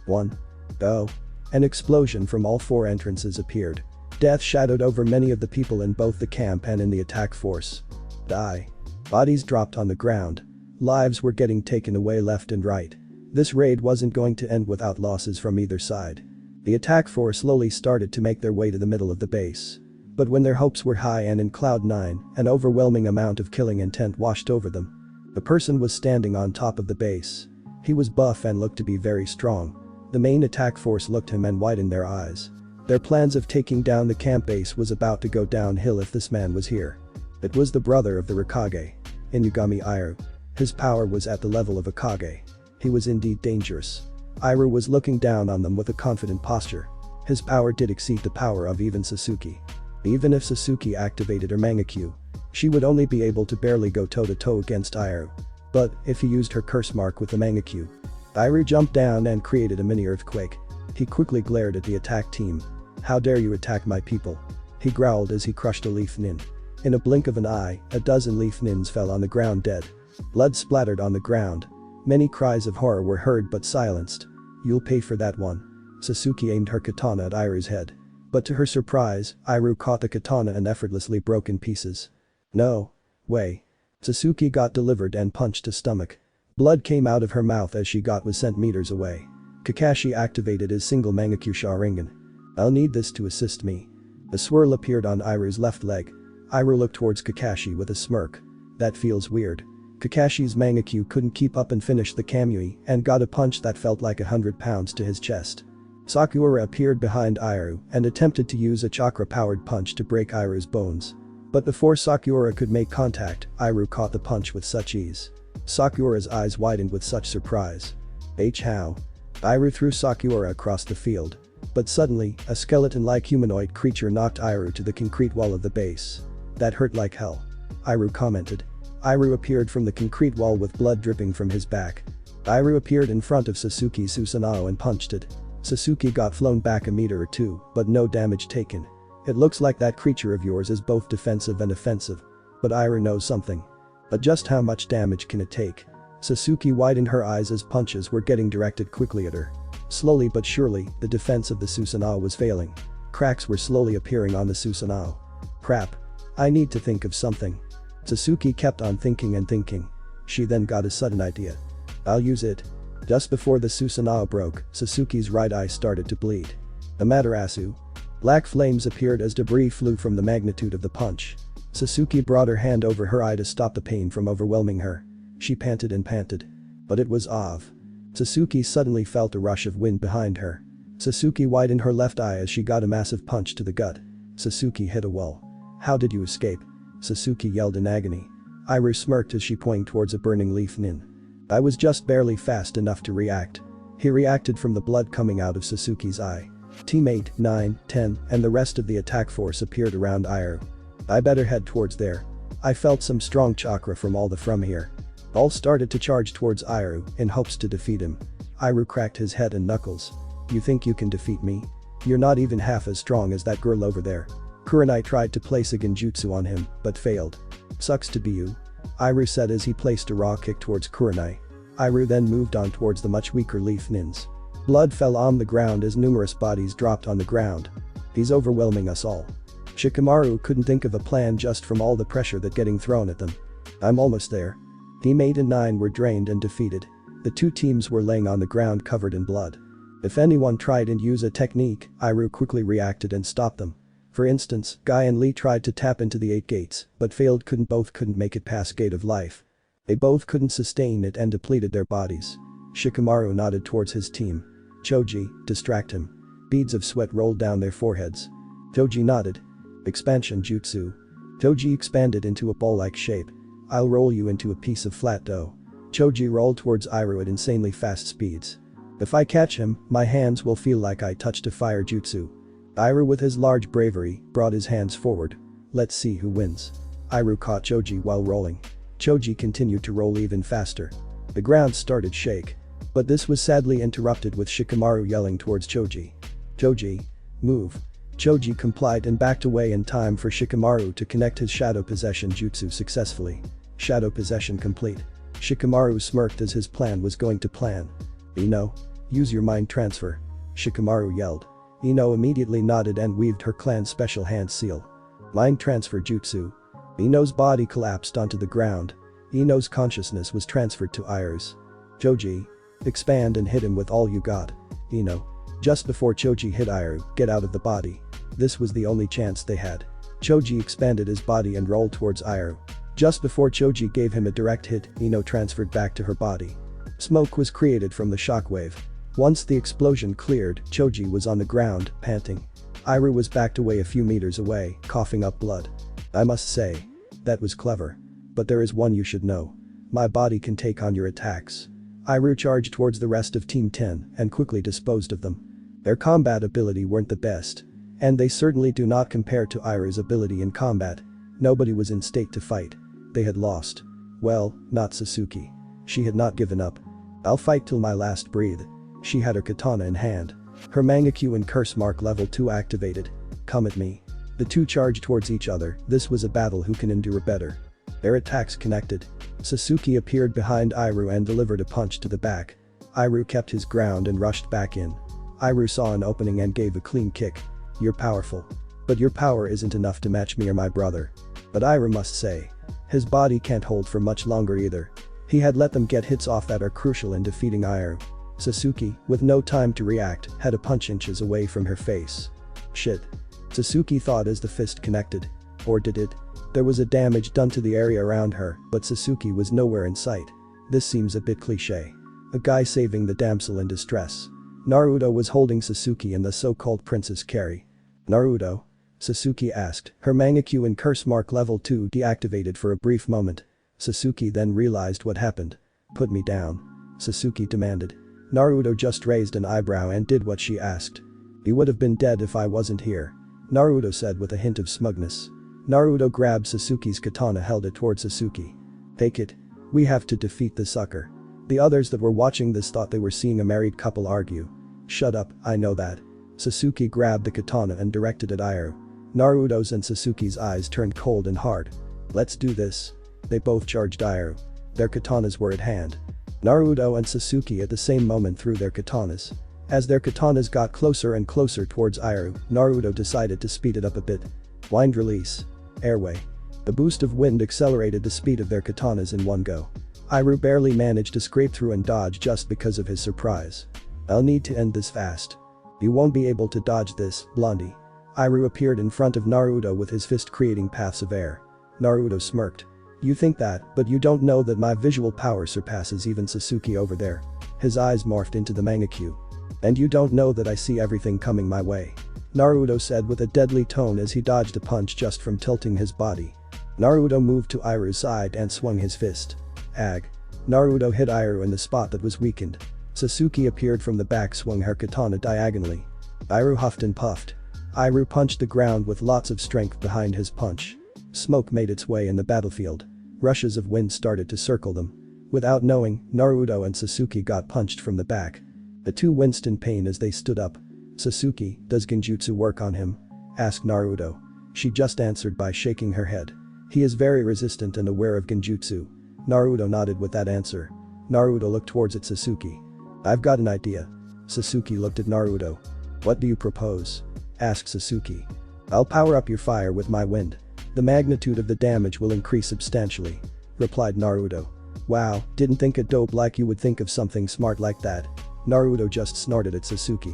1, go. An explosion from all 4 entrances appeared. Death shadowed over many of the people in both the camp and in the attack force. Die. Bodies dropped on the ground. Lives were getting taken away left and right. This raid wasn't going to end without losses from either side. The attack force slowly started to make their way to the middle of the base. But when their hopes were high and in Cloud 9, an overwhelming amount of killing intent washed over them. The person was standing on top of the base. He was buff and looked to be very strong. The main attack force looked him and widened their eyes. Their plans of taking down the camp base was about to go downhill if this man was here. It was the brother of the Rikage. Inugami Iru. His power was at the level of a Kage. He was indeed dangerous. Iru was looking down on them with a confident posture. His power did exceed the power of even Sasuke. Even if Sasuke activated her Mangekyo, she would only be able to barely go toe-to-toe against Iru. But if he used her curse mark with the Mangekyo, Iru jumped down and created a mini earthquake. He quickly glared at the attack team. How dare you attack my people? He growled as he crushed a leaf nin. In a blink of an eye, a dozen leaf nins fell on the ground dead. Blood splattered on the ground. Many cries of horror were heard but silenced. You'll pay for that one. Sasuke aimed her katana at Iru's head. But to her surprise, Iru caught the katana and effortlessly broke in pieces. No way. Sasuke got delivered and punched his stomach. Blood came out of her mouth as she was sent meters away. Kakashi activated his single Mangekyo Sharingan. I'll need this to assist me. A swirl appeared on Iru's left leg. Iru looked towards Kakashi with a smirk. That feels weird. Kakashi's Mangekyo couldn't keep up and finished the Kamui and got a punch that felt like 100 pounds to his chest. Sakura appeared behind Iru and attempted to use a chakra-powered punch to break Iru's bones. But before Sakura could make contact, Iru caught the punch with such ease. Sakura's eyes widened with such surprise. How? Iru threw Sakura across the field. But suddenly, a skeleton-like humanoid creature knocked Iru to the concrete wall of the base. That hurt like hell. Iru commented. Iru appeared from the concrete wall with blood dripping from his back. Iru appeared in front of Sasuke's Susanoo and punched it. Sasuke got flown back a meter or two, but no damage taken. It looks like that creature of yours is both defensive and offensive. But Iru knows something. But just how much damage can it take? Sasuke widened her eyes as punches were getting directed quickly at her. Slowly but surely, the defense of the Susanoo was failing. Cracks were slowly appearing on the Susanoo. Crap. I need to think of something. Sasuke kept on thinking and thinking. She then got a sudden idea. I'll use it. Just before the Susanoo broke, Sasuke's right eye started to bleed. Amaterasu. Black flames appeared as debris flew from the magnitude of the punch. Sasuke brought her hand over her eye to stop the pain from overwhelming her. She panted and panted. But it was off. Sasuke suddenly felt a rush of wind behind her. Sasuke widened her left eye as she got a massive punch to the gut. Sasuke hit a wall. How did you escape? Sasuke yelled in agony. Iru smirked as she pointed towards a burning leaf nin. I was just barely fast enough to react. He reacted from the blood coming out of Sasuke's eye. Teammate 9, 10, and the rest of the attack force appeared around Iru. I better head towards there. I felt some strong chakra from all the from here. All started to charge towards Iru in hopes to defeat him. Iru cracked his head and knuckles. You think you can defeat me? You're not even half as strong as that girl over there. Kurenai tried to place a genjutsu on him, but failed. Sucks to be you. Iru said as he placed a raw kick towards Kurenai. Iru then moved on towards the much weaker leaf nins. Blood fell on the ground as numerous bodies dropped on the ground. He's overwhelming us all. Shikamaru couldn't think of a plan just from all the pressure that getting thrown at them. I'm almost there. Team 8 and 9 were drained and defeated. The two teams were laying on the ground covered in blood. If anyone tried and use a technique, Iru quickly reacted and stopped them. For instance, Guy and Lee tried to tap into the 8 gates, but failed. Both couldn't make it past Gate of Life. They both couldn't sustain it and depleted their bodies. Shikamaru nodded towards his team. Choji, distract him. Beads of sweat rolled down their foreheads. Choji nodded. Expansion jutsu. Choji expanded into a ball-like shape. I'll roll you into a piece of flat dough. Choji rolled towards Iru at insanely fast speeds. If I catch him, my hands will feel like I touched a fire jutsu. Iru with his large bravery brought his hands forward. Let's see who wins. Iru caught Choji while rolling. Choji continued to roll even faster. The ground started shake. But this was sadly interrupted with Shikamaru yelling towards Choji. Choji, move. Choji complied and backed away in time for Shikamaru to connect his Shadow Possession jutsu successfully. Shadow Possession complete. Shikamaru smirked as his plan was going to plan. Ino, use your mind transfer. Shikamaru yelled. Ino immediately nodded and weaved her clan's special hand seal. Mind transfer jutsu. Ino's body collapsed onto the ground. Ino's consciousness was transferred to Iru's. Choji, expand and hit him with all you got. Ino. Just before Choji hit Iru, get out of the body. This was the only chance they had. Choji expanded his body and rolled towards Iru. Just before Choji gave him a direct hit, Ino transferred back to her body. Smoke was created from the shockwave. Once the explosion cleared, Choji was on the ground, panting. Iru was backed away a few meters away, coughing up blood. I must say. That was clever. But there is one you should know. My body can take on your attacks. Iru charged towards the rest of Team 10 and quickly disposed of them. Their combat ability weren't the best. And they certainly do not compare to Iru's ability in combat. Nobody was in state to fight. They had lost. Well, not Sasuke. She had not given up. I'll fight till my last breath. She had her katana in hand. Her Mangekyo and Curse Mark level 2 activated. Come at me. The two charged towards each other. This was a battle who can endure better. Their attacks connected. Sasuke appeared behind Iru and delivered a punch to the back. Iru kept his ground and rushed back in. Iru saw an opening and gave a clean kick. You're powerful. But your power isn't enough to match me or my brother. But Iru must say. His body can't hold for much longer either. He had let them get hits off that are crucial in defeating Iru. Sasuke, with no time to react, had a punch inches away from her face. Shit. Sasuke thought as the fist connected. Or did it? There was a damage done to the area around her, but Sasuke was nowhere in sight. This seems a bit cliché. A guy saving the damsel in distress. Naruto was holding Sasuke and the so-called Princess Carrie. Naruto? Sasuke asked, her Mangekyo and Curse Mark level 2 deactivated for a brief moment. Sasuke then realized what happened. Put me down. Sasuke demanded. Naruto just raised an eyebrow and did what she asked. "You would have been dead if I wasn't here," Naruto said with a hint of smugness. Naruto grabbed Sasuke's katana, held it towards Sasuke. "Take it. We have to defeat the sucker." The others that were watching this thought they were seeing a married couple argue. "Shut up, I know that." Sasuke grabbed the katana and directed at Iroh. Naruto's and Sasuke's eyes turned cold and hard. "Let's do this." They both charged Iroh. Their katanas were at hand. Naruto and Sasuke at the same moment threw their katanas. As their katanas got closer and closer towards Iroh, Naruto decided to speed it up a bit. Wind release. Airway. The boost of wind accelerated the speed of their katanas in one go. Iroh barely managed to scrape through and dodge just because of his surprise. "I'll need to end this fast. You won't be able to dodge this, Blondie." Iroh appeared in front of Naruto with his fist creating paths of air. Naruto smirked. "You think that, but you don't know that my visual power surpasses even Sasuke over there." His eyes morphed into the Mangekyo. "And you don't know that I see everything coming my way," Naruto said with a deadly tone as he dodged a punch just from tilting his body. Naruto moved to Iroh's side and swung his fist. Ag. Naruto hit Iroh in the spot that was weakened. Sasuke appeared from the back, swung her katana diagonally. Iroh huffed and puffed. Iroh punched the ground with lots of strength behind his punch. Smoke made its way in the battlefield. Rushes of wind started to circle them. Without knowing, Naruto and Sasuke got punched from the back. The two winced in pain as they stood up. "Sasuke, does genjutsu work on him?" asked Naruto. She just answered by shaking her head. "He is very resistant and aware of genjutsu." Naruto nodded with that answer. Naruto looked towards at Sasuke. "I've got an idea." Sasuke looked at Naruto. "What do you propose?" asked Sasuke. "I'll power up your fire with my wind. The magnitude of the damage will increase substantially," replied Naruto. "Wow, didn't think a dope like you would think of something smart like that." Naruto just snorted at Sasuke.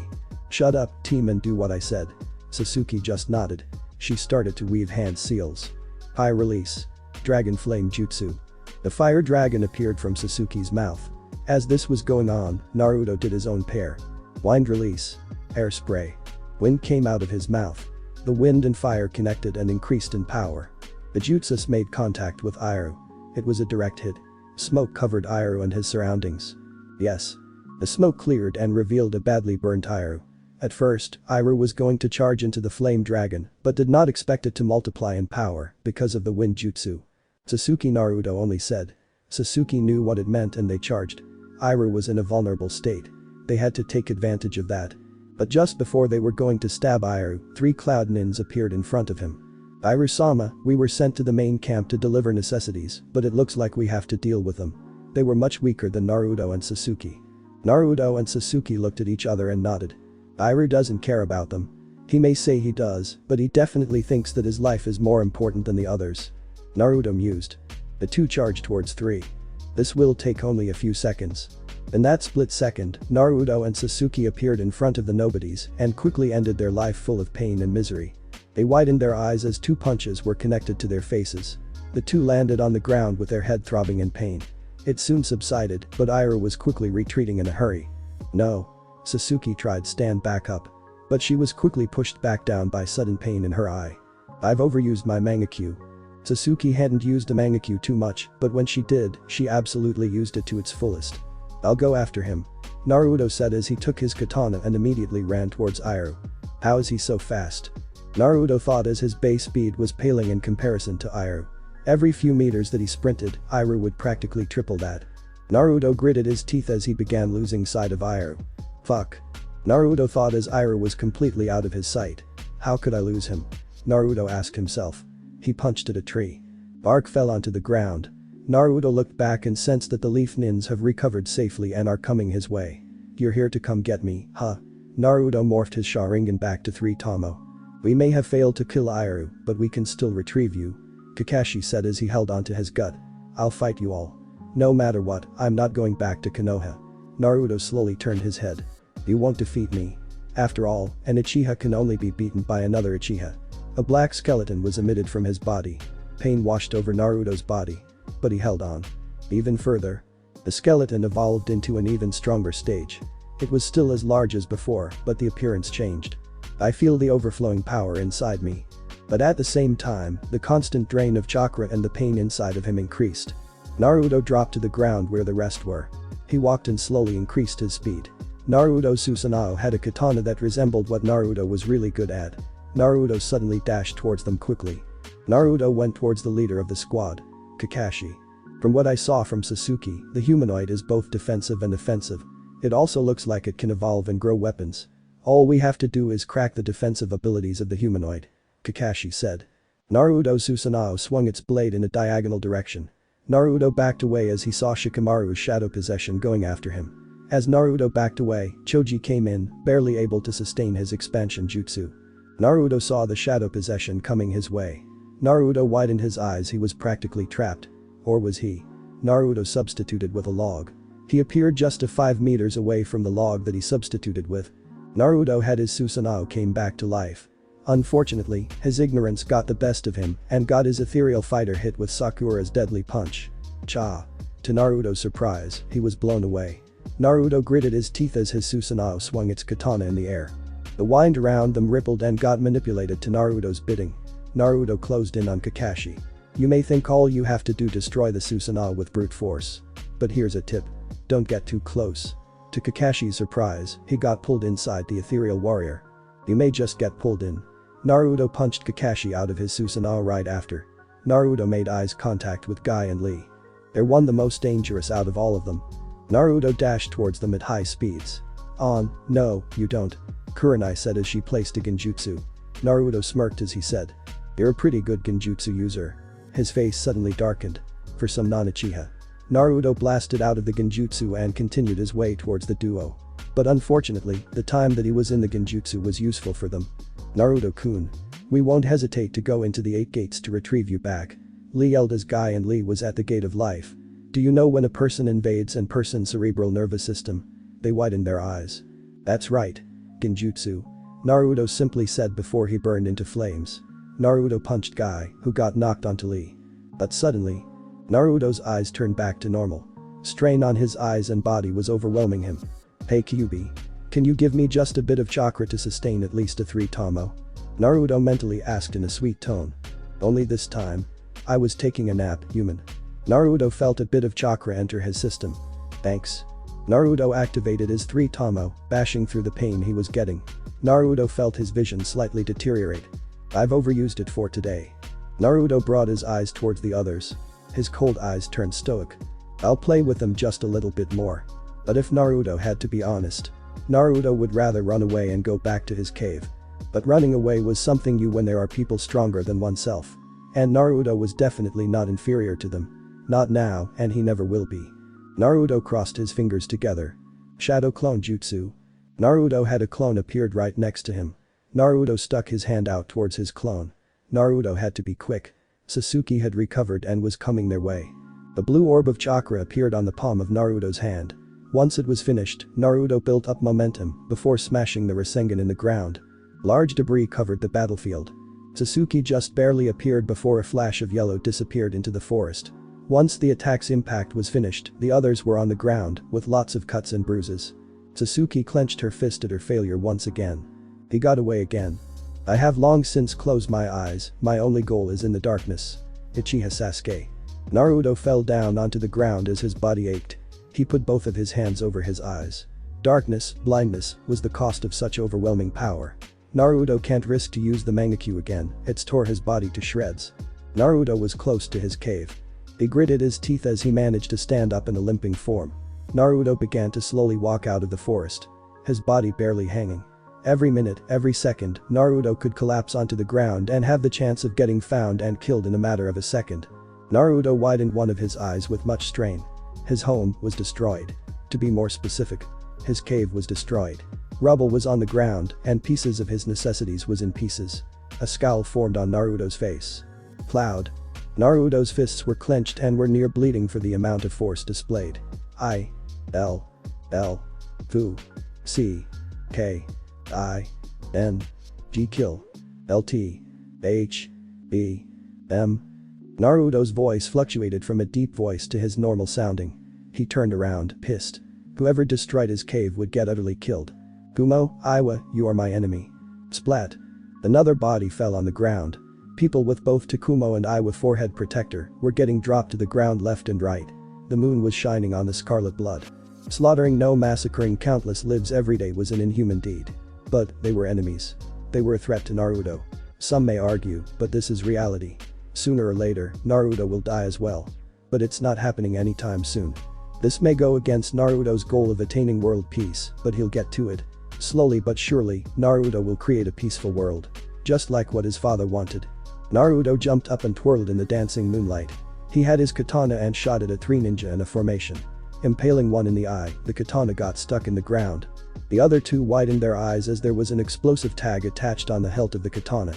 "Shut up, team, and do what I said." Sasuke just nodded. She started to weave hand seals. High release. Dragon flame jutsu. The fire dragon appeared from Sasuke's mouth. As this was going on, Naruto did his own pair. Wind release. Air spray. Wind came out of his mouth. The wind and fire connected and increased in power. The jutsus made contact with Iroh. It was a direct hit. Smoke covered Iroh and his surroundings. Yes. The smoke cleared and revealed a badly burnt Iroh. At first, Iroh was going to charge into the flame dragon, but did not expect it to multiply in power because of the wind jutsu. Sasuke Naruto only said. Sasuke knew what it meant and they charged. Iroh was in a vulnerable state. They had to take advantage of that. But just before they were going to stab Iroh, 3 cloud nins appeared in front of him. "Iroh-sama, we were sent to the main camp to deliver necessities, but it looks like we have to deal with them." They were much weaker than Naruto and Sasuke. Naruto and Sasuke looked at each other and nodded. Iroh doesn't care about them. He may say he does, but he definitely thinks that his life is more important than the others. Naruto mused. The two charged towards 3. "This will take only a few seconds." In that split second, Naruto and Sasuke appeared in front of the nobodies and quickly ended their life full of pain and misery. They widened their eyes as 2 punches were connected to their faces. The two landed on the ground with their head throbbing in pain. It soon subsided, but Iroh was quickly retreating in a hurry. "No." Sasuke tried stand back up. But she was quickly pushed back down by sudden pain in her eye. "I've overused my Mangekyo." Sasuke hadn't used the Mangekyo too much, but when she did, she absolutely used it to its fullest. "I'll go after him," Naruto said as he took his katana and immediately ran towards Iroh. "How is he so fast?" Naruto thought as his base speed was paling in comparison to Iroh. Every few meters that he sprinted, Iroh would practically triple that. Naruto gritted his teeth as he began losing sight of Iroh. "Fuck." Naruto thought as Iroh was completely out of his sight. "How could I lose him?" Naruto asked himself. He punched at a tree. Bark fell onto the ground. Naruto looked back and sensed that the leaf nins have recovered safely and are coming his way. "You're here to come get me, huh?" Naruto morphed his Sharingan back to 3 Tomo. "We may have failed to kill Iroh, but we can still retrieve you," Kakashi said as he held onto his gut. "I'll fight you all. No matter what, I'm not going back to Konoha." Naruto slowly turned his head. "You won't defeat me. After all, an Uchiha can only be beaten by another Uchiha." A black skeleton was emitted from his body. Pain washed over Naruto's body. But he held on. Even further. The skeleton evolved into an even stronger stage. It was still as large as before, but the appearance changed. "I feel the overflowing power inside me." But at the same time, the constant drain of chakra and the pain inside of him increased. Naruto dropped to the ground where the rest were. He walked and slowly increased his speed. Naruto Susanoo had a katana that resembled what Naruto was really good at. Naruto suddenly dashed towards them quickly. Naruto went towards the leader of the squad, Kakashi. From what I saw from Sasuke, the humanoid is both defensive and offensive. It also looks like it can evolve and grow weapons. All we have to do is crack the defensive abilities of the humanoid, Kakashi said. Naruto Susanoo swung its blade in a diagonal direction. Naruto backed away as he saw Shikamaru's shadow possession going after him. As Naruto backed away, Choji came in, barely able to sustain his expansion jutsu. Naruto saw the shadow possession coming his way. Naruto widened his eyes. He was practically trapped. Or was he? Naruto substituted with a log. He appeared just 5 meters away from the log that he substituted with. Naruto had his Susanoo came back to life. Unfortunately, his ignorance got the best of him and got his ethereal fighter hit with Sakura's deadly punch. Cha! To Naruto's surprise, he was blown away. Naruto gritted his teeth as his Susanoo swung its katana in the air. The wind around them rippled and got manipulated to Naruto's bidding. Naruto closed in on Kakashi. You may think all you have to do is destroy the Susanoo with brute force. But here's a tip. Don't get too close. To Kakashi's surprise, he got pulled inside the ethereal warrior. You may just get pulled in. Naruto punched Kakashi out of his Susanoo right after. Naruto made eyes contact with Guy and Lee. They're one the most dangerous out of all of them. Naruto dashed towards them at high speeds. No, you don't. Kurenai said as she placed a genjutsu. Naruto smirked as he said. You're a pretty good genjutsu user. His face suddenly darkened. For some non-Uchiha. Naruto blasted out of the genjutsu and continued his way towards the duo. But unfortunately, the time that he was in the genjutsu was useful for them. Naruto-kun. We won't hesitate to go into the 8 gates to retrieve you back. Lee yelled as Guy and Lee was at the gate of life. Do you know when a person invades an person's cerebral nervous system? They widened their eyes. That's right. Genjutsu. Naruto simply said before he burned into flames. Naruto punched Guy, who got knocked onto Lee. But suddenly, Naruto's eyes turned back to normal. Strain on his eyes and body was overwhelming him. Hey Kyuubi. Can you give me just a bit of chakra to sustain at least a 3 tomo? Naruto mentally asked in a sweet tone. Only this time. I was taking a nap, human. Naruto felt a bit of chakra enter his system. Thanks. Naruto activated his 3 tomo, bashing through the pain he was getting. Naruto felt his vision slightly deteriorate. I've overused it for today. Naruto brought his eyes towards the others. His cold eyes turned stoic. I'll play with them just a little bit more. But if Naruto had to be honest, Naruto would rather run away and go back to his cave. But running away was something new when there are people stronger than oneself. And Naruto was definitely not inferior to them. Not now, and he never will be. Naruto crossed his fingers together. Shadow clone jutsu. Naruto had a clone appeared right next to him. Naruto stuck his hand out towards his clone. Naruto had to be quick. Sasuke had recovered and was coming their way. The blue orb of chakra appeared on the palm of Naruto's hand. Once it was finished, Naruto built up momentum before smashing the Rasengan in the ground. Large debris covered the battlefield. Sasuke just barely appeared before a flash of yellow disappeared into the forest. Once the attack's impact was finished, the others were on the ground, with lots of cuts and bruises. Sasuke clenched her fist at her failure once again. He got away again. I have long since closed my eyes, my only goal is in the darkness. Uchiha Sasuke. Naruto fell down onto the ground as his body ached. He put both of his hands over his eyes. Darkness, blindness, was the cost of such overwhelming power. Naruto can't risk to use the Mangekyu again, it's tore his body to shreds. Naruto was close to his cave. He gritted his teeth as he managed to stand up in a limping form. Naruto began to slowly walk out of the forest. His body barely hanging. Every minute, every second, Naruto could collapse onto the ground and have the chance of getting found and killed in a matter of a second. Naruto widened one of his eyes with much strain. His home was destroyed. To be more specific, his cave was destroyed. Rubble was on the ground and pieces of his necessities was in pieces. A scowl formed on Naruto's face. Cloud. Naruto's fists were clenched and were near bleeding for the amount of force displayed. I-L-L Fu C-K-I-N-G kill L-T-H-B-M. Naruto's voice fluctuated from a deep voice to his normal sounding. He turned around, pissed. Whoever destroyed his cave would get utterly killed. Kumo, Iwa, you are my enemy. Splat. Another body fell on the ground. People with both Takumo and Iwa forehead protector were getting dropped to the ground left and right. The moon was shining on the scarlet blood. Slaughtering no massacring countless lives every day was an inhuman deed. But they were enemies. They were a threat to Naruto. Some may argue, but this is reality. Sooner or later, Naruto will die as well. But it's not happening anytime soon. This may go against Naruto's goal of attaining world peace, but he'll get to it. Slowly but surely, Naruto will create a peaceful world. Just like what his father wanted. Naruto jumped up and twirled in the dancing moonlight. He had his katana and shot it at 3 ninja in a formation. Impaling one in the eye, the katana got stuck in the ground. The other 2 widened their eyes as there was an explosive tag attached on the hilt of the katana.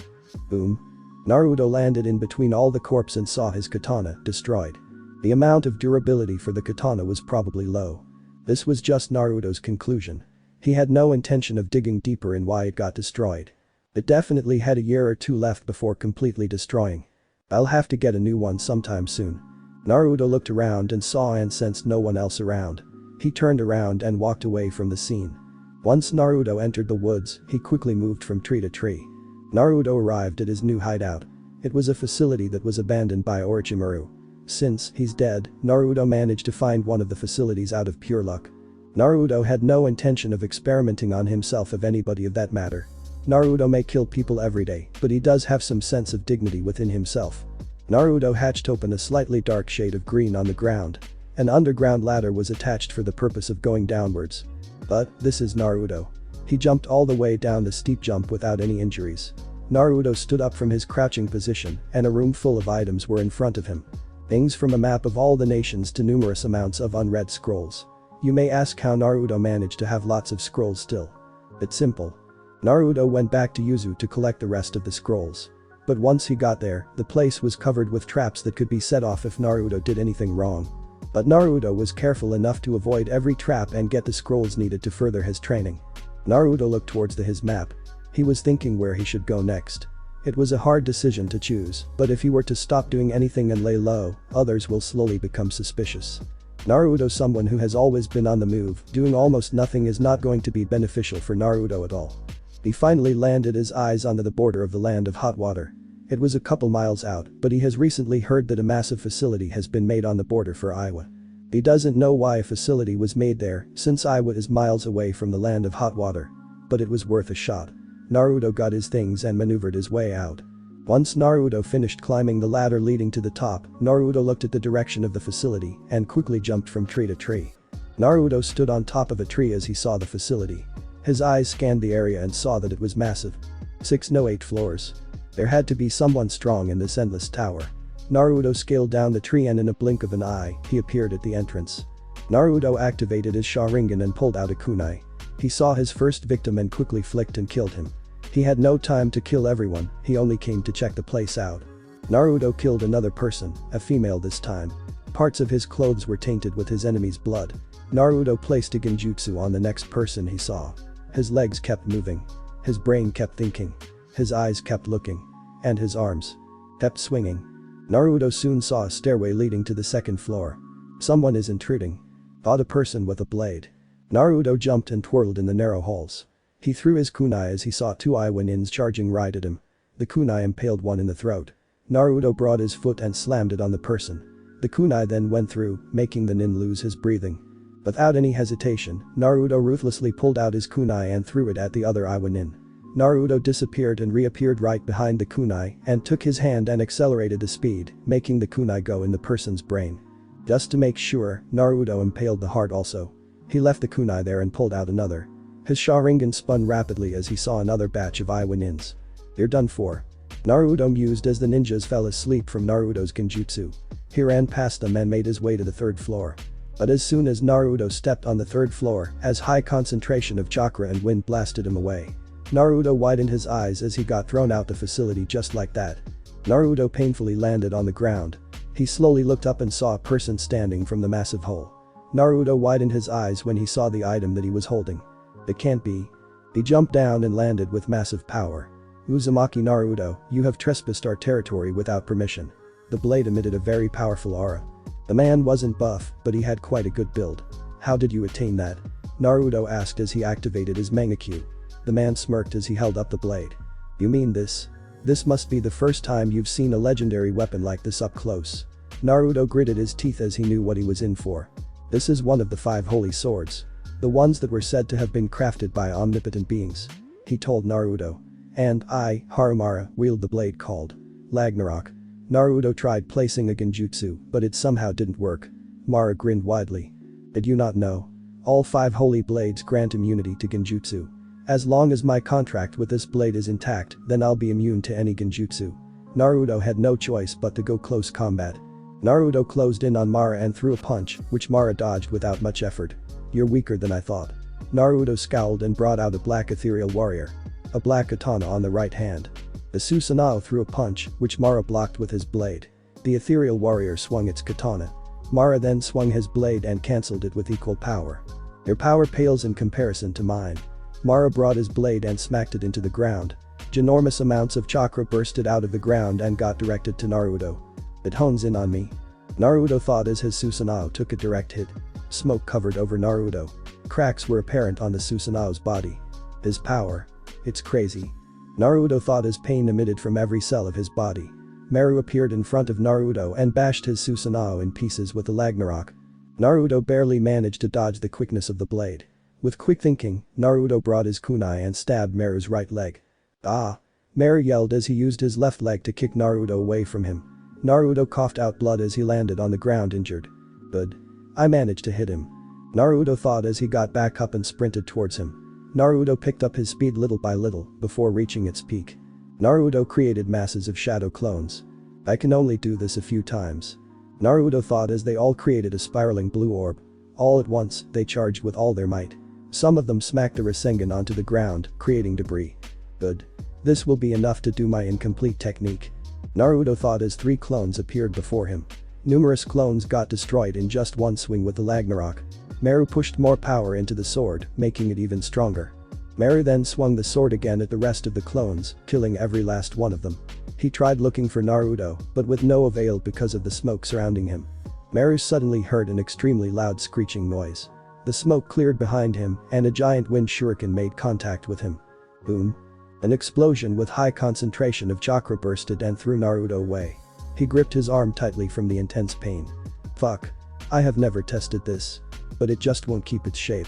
Boom. Naruto landed in between all the corpse and saw his katana destroyed. The amount of durability for the katana was probably low. This was just Naruto's conclusion. He had no intention of digging deeper in why it got destroyed. It definitely had a year or 2 left before completely destroying. I'll have to get a new one sometime soon. Naruto looked around and saw and sensed no one else around. He turned around and walked away from the scene. Once Naruto entered the woods, he quickly moved from tree to tree. Naruto arrived at his new hideout. It was a facility that was abandoned by Orochimaru. Since he's dead, Naruto managed to find one of the facilities out of pure luck. Naruto had no intention of experimenting on himself of anybody of that matter. Naruto may kill people every day, but he does have some sense of dignity within himself. Naruto hatched open a slightly dark shade of green on the ground. An underground ladder was attached for the purpose of going downwards. But this is Naruto. He jumped all the way down the steep jump without any injuries. Naruto stood up from his crouching position, and a room full of items were in front of him. Things from a map of all the nations to numerous amounts of unread scrolls. You may ask how Naruto managed to have lots of scrolls still. It's simple. Naruto went back to Yuzu to collect the rest of the scrolls. But once he got there, the place was covered with traps that could be set off if Naruto did anything wrong. But Naruto was careful enough to avoid every trap and get the scrolls needed to further his training. Naruto looked towards his map. He was thinking where he should go next. It was a hard decision to choose, but if he were to stop doing anything and lay low, others will slowly become suspicious. Naruto, someone who has always been on the move, doing almost nothing is not going to be beneficial for Naruto at all. He finally landed his eyes onto the border of the land of hot water. It was a couple miles out, but he has recently heard that a massive facility has been made on the border for Iowa. He doesn't know why a facility was made there, since Iowa is miles away from the land of hot water. But it was worth a shot. Naruto got his things and maneuvered his way out. Once Naruto finished climbing the ladder leading to the top, Naruto looked at the direction of the facility and quickly jumped from tree to tree. Naruto stood on top of a tree as he saw the facility. His eyes scanned the area and saw that it was massive. 8 floors. There had to be someone strong in this endless tower. Naruto scaled down the tree and in a blink of an eye, he appeared at the entrance. Naruto activated his Sharingan and pulled out a kunai. He saw his first victim and quickly flicked and killed him. He had no time to kill everyone, he only came to check the place out. Naruto killed another person, a female this time. Parts of his clothes were tainted with his enemy's blood. Naruto placed a genjutsu on the next person he saw. His legs kept moving. His brain kept thinking. His eyes kept looking. And his arms kept swinging. Naruto soon saw a stairway leading to the second floor. Someone is intruding. Thought a person with a blade. Naruto jumped and twirled in the narrow halls. He threw his kunai as he saw 2 Iowa ninjas charging right at him. The kunai impaled one in the throat. Naruto brought his foot and slammed it on the person. The kunai then went through, making the nin lose his breathing. Without any hesitation, Naruto ruthlessly pulled out his kunai and threw it at the other Iowa nin. Naruto disappeared and reappeared right behind the kunai and took his hand and accelerated the speed, making the kunai go in the person's brain. Just to make sure, Naruto impaled the heart also. He left the kunai there and pulled out another. His Sharingan spun rapidly as he saw another batch of Iowa ninjas. They're done for. Naruto mused as the ninjas fell asleep from Naruto's genjutsu. He ran past them and made his way to the 3rd floor. But as soon as Naruto stepped on the 3rd floor, as high concentration of chakra and wind blasted him away. Naruto widened his eyes as he got thrown out the facility just like that. Naruto painfully landed on the ground. He slowly looked up and saw a person standing from the massive hole. Naruto widened his eyes when he saw the item that he was holding. It can't be. He jumped down and landed with massive power. Uzumaki Naruto, you have trespassed our territory without permission. The blade emitted a very powerful aura. The man wasn't buff, but he had quite a good build. How did you attain that? Naruto asked as he activated his Mangekyu. The man smirked as he held up the blade. You mean this? This must be the first time you've seen a legendary weapon like this up close. Naruto gritted his teeth as he knew what he was in for. This is one of the 5 holy swords. The ones that were said to have been crafted by omnipotent beings. He told Naruto. And I, Harumara, wield the blade called Ragnarok. Naruto tried placing a genjutsu, but it somehow didn't work. Mara grinned widely. Did you not know? All 5 holy blades grant immunity to genjutsu. As long as my contract with this blade is intact, then I'll be immune to any genjutsu. Naruto had no choice but to go close combat. Naruto closed in on Mara and threw a punch, which Mara dodged without much effort. You're weaker than I thought. Naruto scowled and brought out a black ethereal warrior. A black katana on the right hand. The Susanoo threw a punch, which Mara blocked with his blade. The ethereal warrior swung its katana. Mara then swung his blade and cancelled it with equal power. Your power pales in comparison to mine. Mara brought his blade and smacked it into the ground. Ginormous amounts of chakra bursted out of the ground and got directed to Naruto. It hones in on me. Naruto thought as his Susanoo took a direct hit. Smoke covered over Naruto. Cracks were apparent on the Susanoo's body. His power. It's crazy. Naruto thought as pain emitted from every cell of his body. Meru appeared in front of Naruto and bashed his Susanoo in pieces with the Ragnarok. Naruto barely managed to dodge the quickness of the blade. With quick thinking, Naruto brought his kunai and stabbed Meru's right leg. Ah! Meru yelled as he used his left leg to kick Naruto away from him. Naruto coughed out blood as he landed on the ground injured. Good. I managed to hit him. Naruto thought as he got back up and sprinted towards him. Naruto picked up his speed little by little before reaching its peak. Naruto created masses of shadow clones. I can only do this a few times. Naruto thought as they all created a spiraling blue orb. All at once, they charged with all their might. Some of them smacked the Rasengan onto the ground, creating debris. Good. This will be enough to do my incomplete technique. Naruto thought as 3 clones appeared before him. Numerous clones got destroyed in just one swing with the Ragnarok. Meru pushed more power into the sword, making it even stronger. Meru then swung the sword again at the rest of the clones, killing every last one of them. He tried looking for Naruto, but with no avail because of the smoke surrounding him. Meru suddenly heard an extremely loud screeching noise. The smoke cleared behind him, and a giant wind shuriken made contact with him. Boom. An explosion with high concentration of chakra bursted and threw Naruto away. He gripped his arm tightly from the intense pain. Fuck. I have never tested this. But it just won't keep its shape.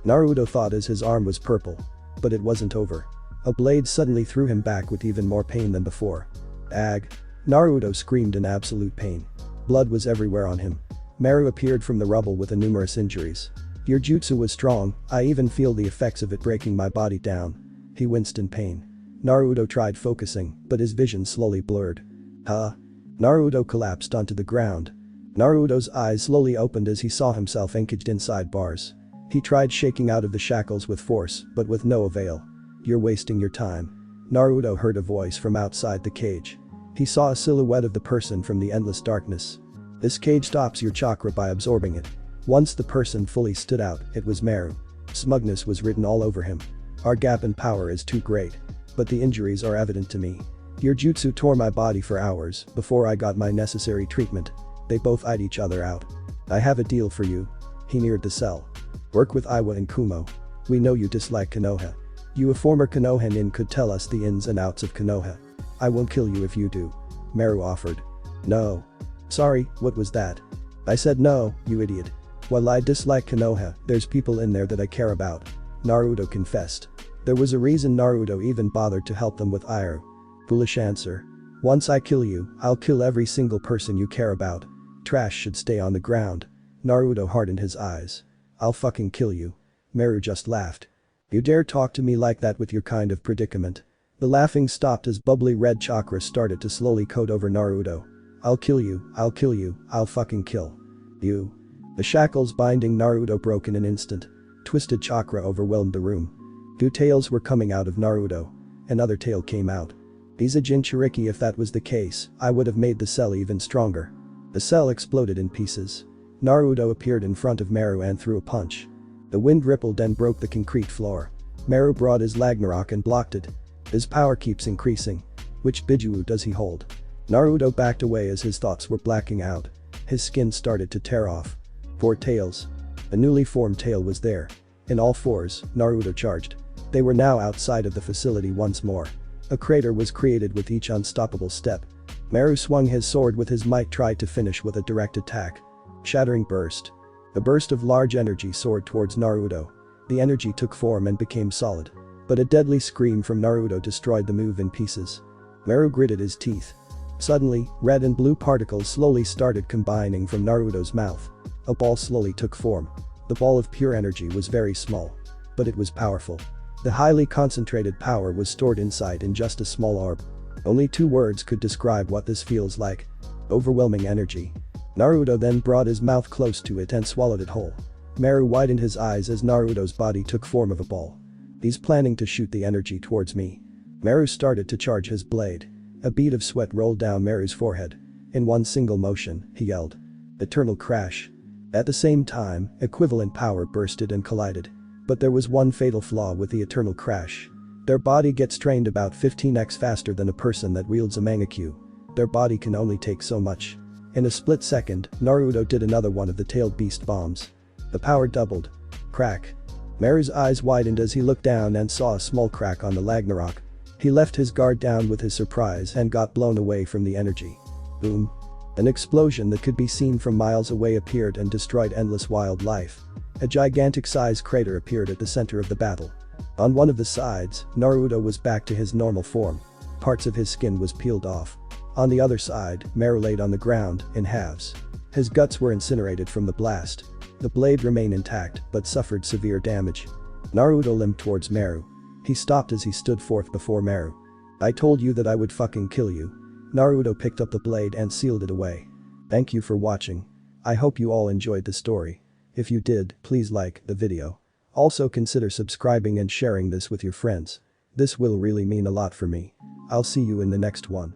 Naruto thought as his arm was purple. But it wasn't over. A blade suddenly threw him back with even more pain than before. Ag. Naruto screamed in absolute pain. Blood was everywhere on him. Meru appeared from the rubble with numerous injuries. Your jutsu was strong, I even feel the effects of it breaking my body down. He winced in pain. Naruto tried focusing, but his vision slowly blurred. Huh? Naruto collapsed onto the ground. Naruto's eyes slowly opened as he saw himself encaged inside bars. He tried shaking out of the shackles with force, but with no avail. You're wasting your time. Naruto heard a voice from outside the cage. He saw a silhouette of the person from the endless darkness. This cage stops your chakra by absorbing it. Once the person fully stood out, it was Meru. Smugness was written all over him. Our gap in power is too great. But the injuries are evident to me. Your jutsu tore my body for hours before I got my necessary treatment. They both eyed each other out. I have a deal for you. He neared the cell. Work with Iwa and Kumo. We know you dislike Konoha. You, a former Konoha nin, could tell us the ins and outs of Konoha. I won't kill you if you do. Meru offered. No. Sorry, what was that? I said no, you idiot. While I dislike Konoha, there's people in there that I care about. Naruto confessed. There was a reason Naruto even bothered to help them with Iru. Foolish answer. Once I kill you, I'll kill every single person you care about. Trash should stay on the ground. Naruto hardened his eyes. I'll fucking kill you. Meru just laughed. You dare talk to me like that with your kind of predicament? The laughing stopped as bubbly red chakra started to slowly coat over Naruto. I'll kill you, I'll fucking kill you. The shackles binding Naruto broke in an instant. Twisted chakra overwhelmed the room. 2 tails were coming out of Naruto. Another tail came out. He's a Jinchuriki. If that was the case, I would have made the cell even stronger. The cell exploded in pieces. Naruto appeared in front of Meru and threw a punch. The wind rippled and broke the concrete floor. Meru brought his Ragnarok and blocked it. His power keeps increasing. Which Biju does he hold? Naruto backed away as his thoughts were blacking out. His skin started to tear off. 4 tails. A newly formed tail was there. In all 4s, Naruto charged. They were now outside of the facility once more. A crater was created with each unstoppable step. Meru swung his sword with his might, tried to finish with a direct attack. Shattering burst. A burst of large energy soared towards Naruto. The energy took form and became solid. But a deadly scream from Naruto destroyed the move in pieces. Meru gritted his teeth. Suddenly, red and blue particles slowly started combining from Naruto's mouth. A ball slowly took form. The ball of pure energy was very small. But it was powerful. The highly concentrated power was stored inside in just a small orb. Only 2 words could describe what this feels like. Overwhelming energy. Naruto then brought his mouth close to it and swallowed it whole. Meru widened his eyes as Naruto's body took form of a ball. He's planning to shoot the energy towards me. Meru started to charge his blade. A bead of sweat rolled down Meru's forehead. In one single motion, he yelled. Eternal crash. At the same time, equivalent power bursted and collided. But there was one fatal flaw with the eternal crash. Their body gets trained about 15x faster than a person that wields a Mangekyo. Their body can only take so much. In a split second, Naruto did another one of the tailed beast bombs. The power doubled. Crack. Meru's eyes widened as he looked down and saw a small crack on the Ragnarok. He left his guard down with his surprise and got blown away from the energy. Boom. An explosion that could be seen from miles away appeared and destroyed endless wildlife. A gigantic-sized crater appeared at the center of the battle. On one of the sides, Naruto was back to his normal form. Parts of his skin was peeled off. On the other side, Meru laid on the ground, in halves. His guts were incinerated from the blast. The blade remained intact, but suffered severe damage. Naruto limped towards Meru. He stopped as he stood forth before Meru. I told you that I would fucking kill you. Naruto picked up the blade and sealed it away. Thank you for watching. I hope you all enjoyed the story. If you did, please like the video. Also consider subscribing and sharing this with your friends. This will really mean a lot for me. I'll see you in the next one.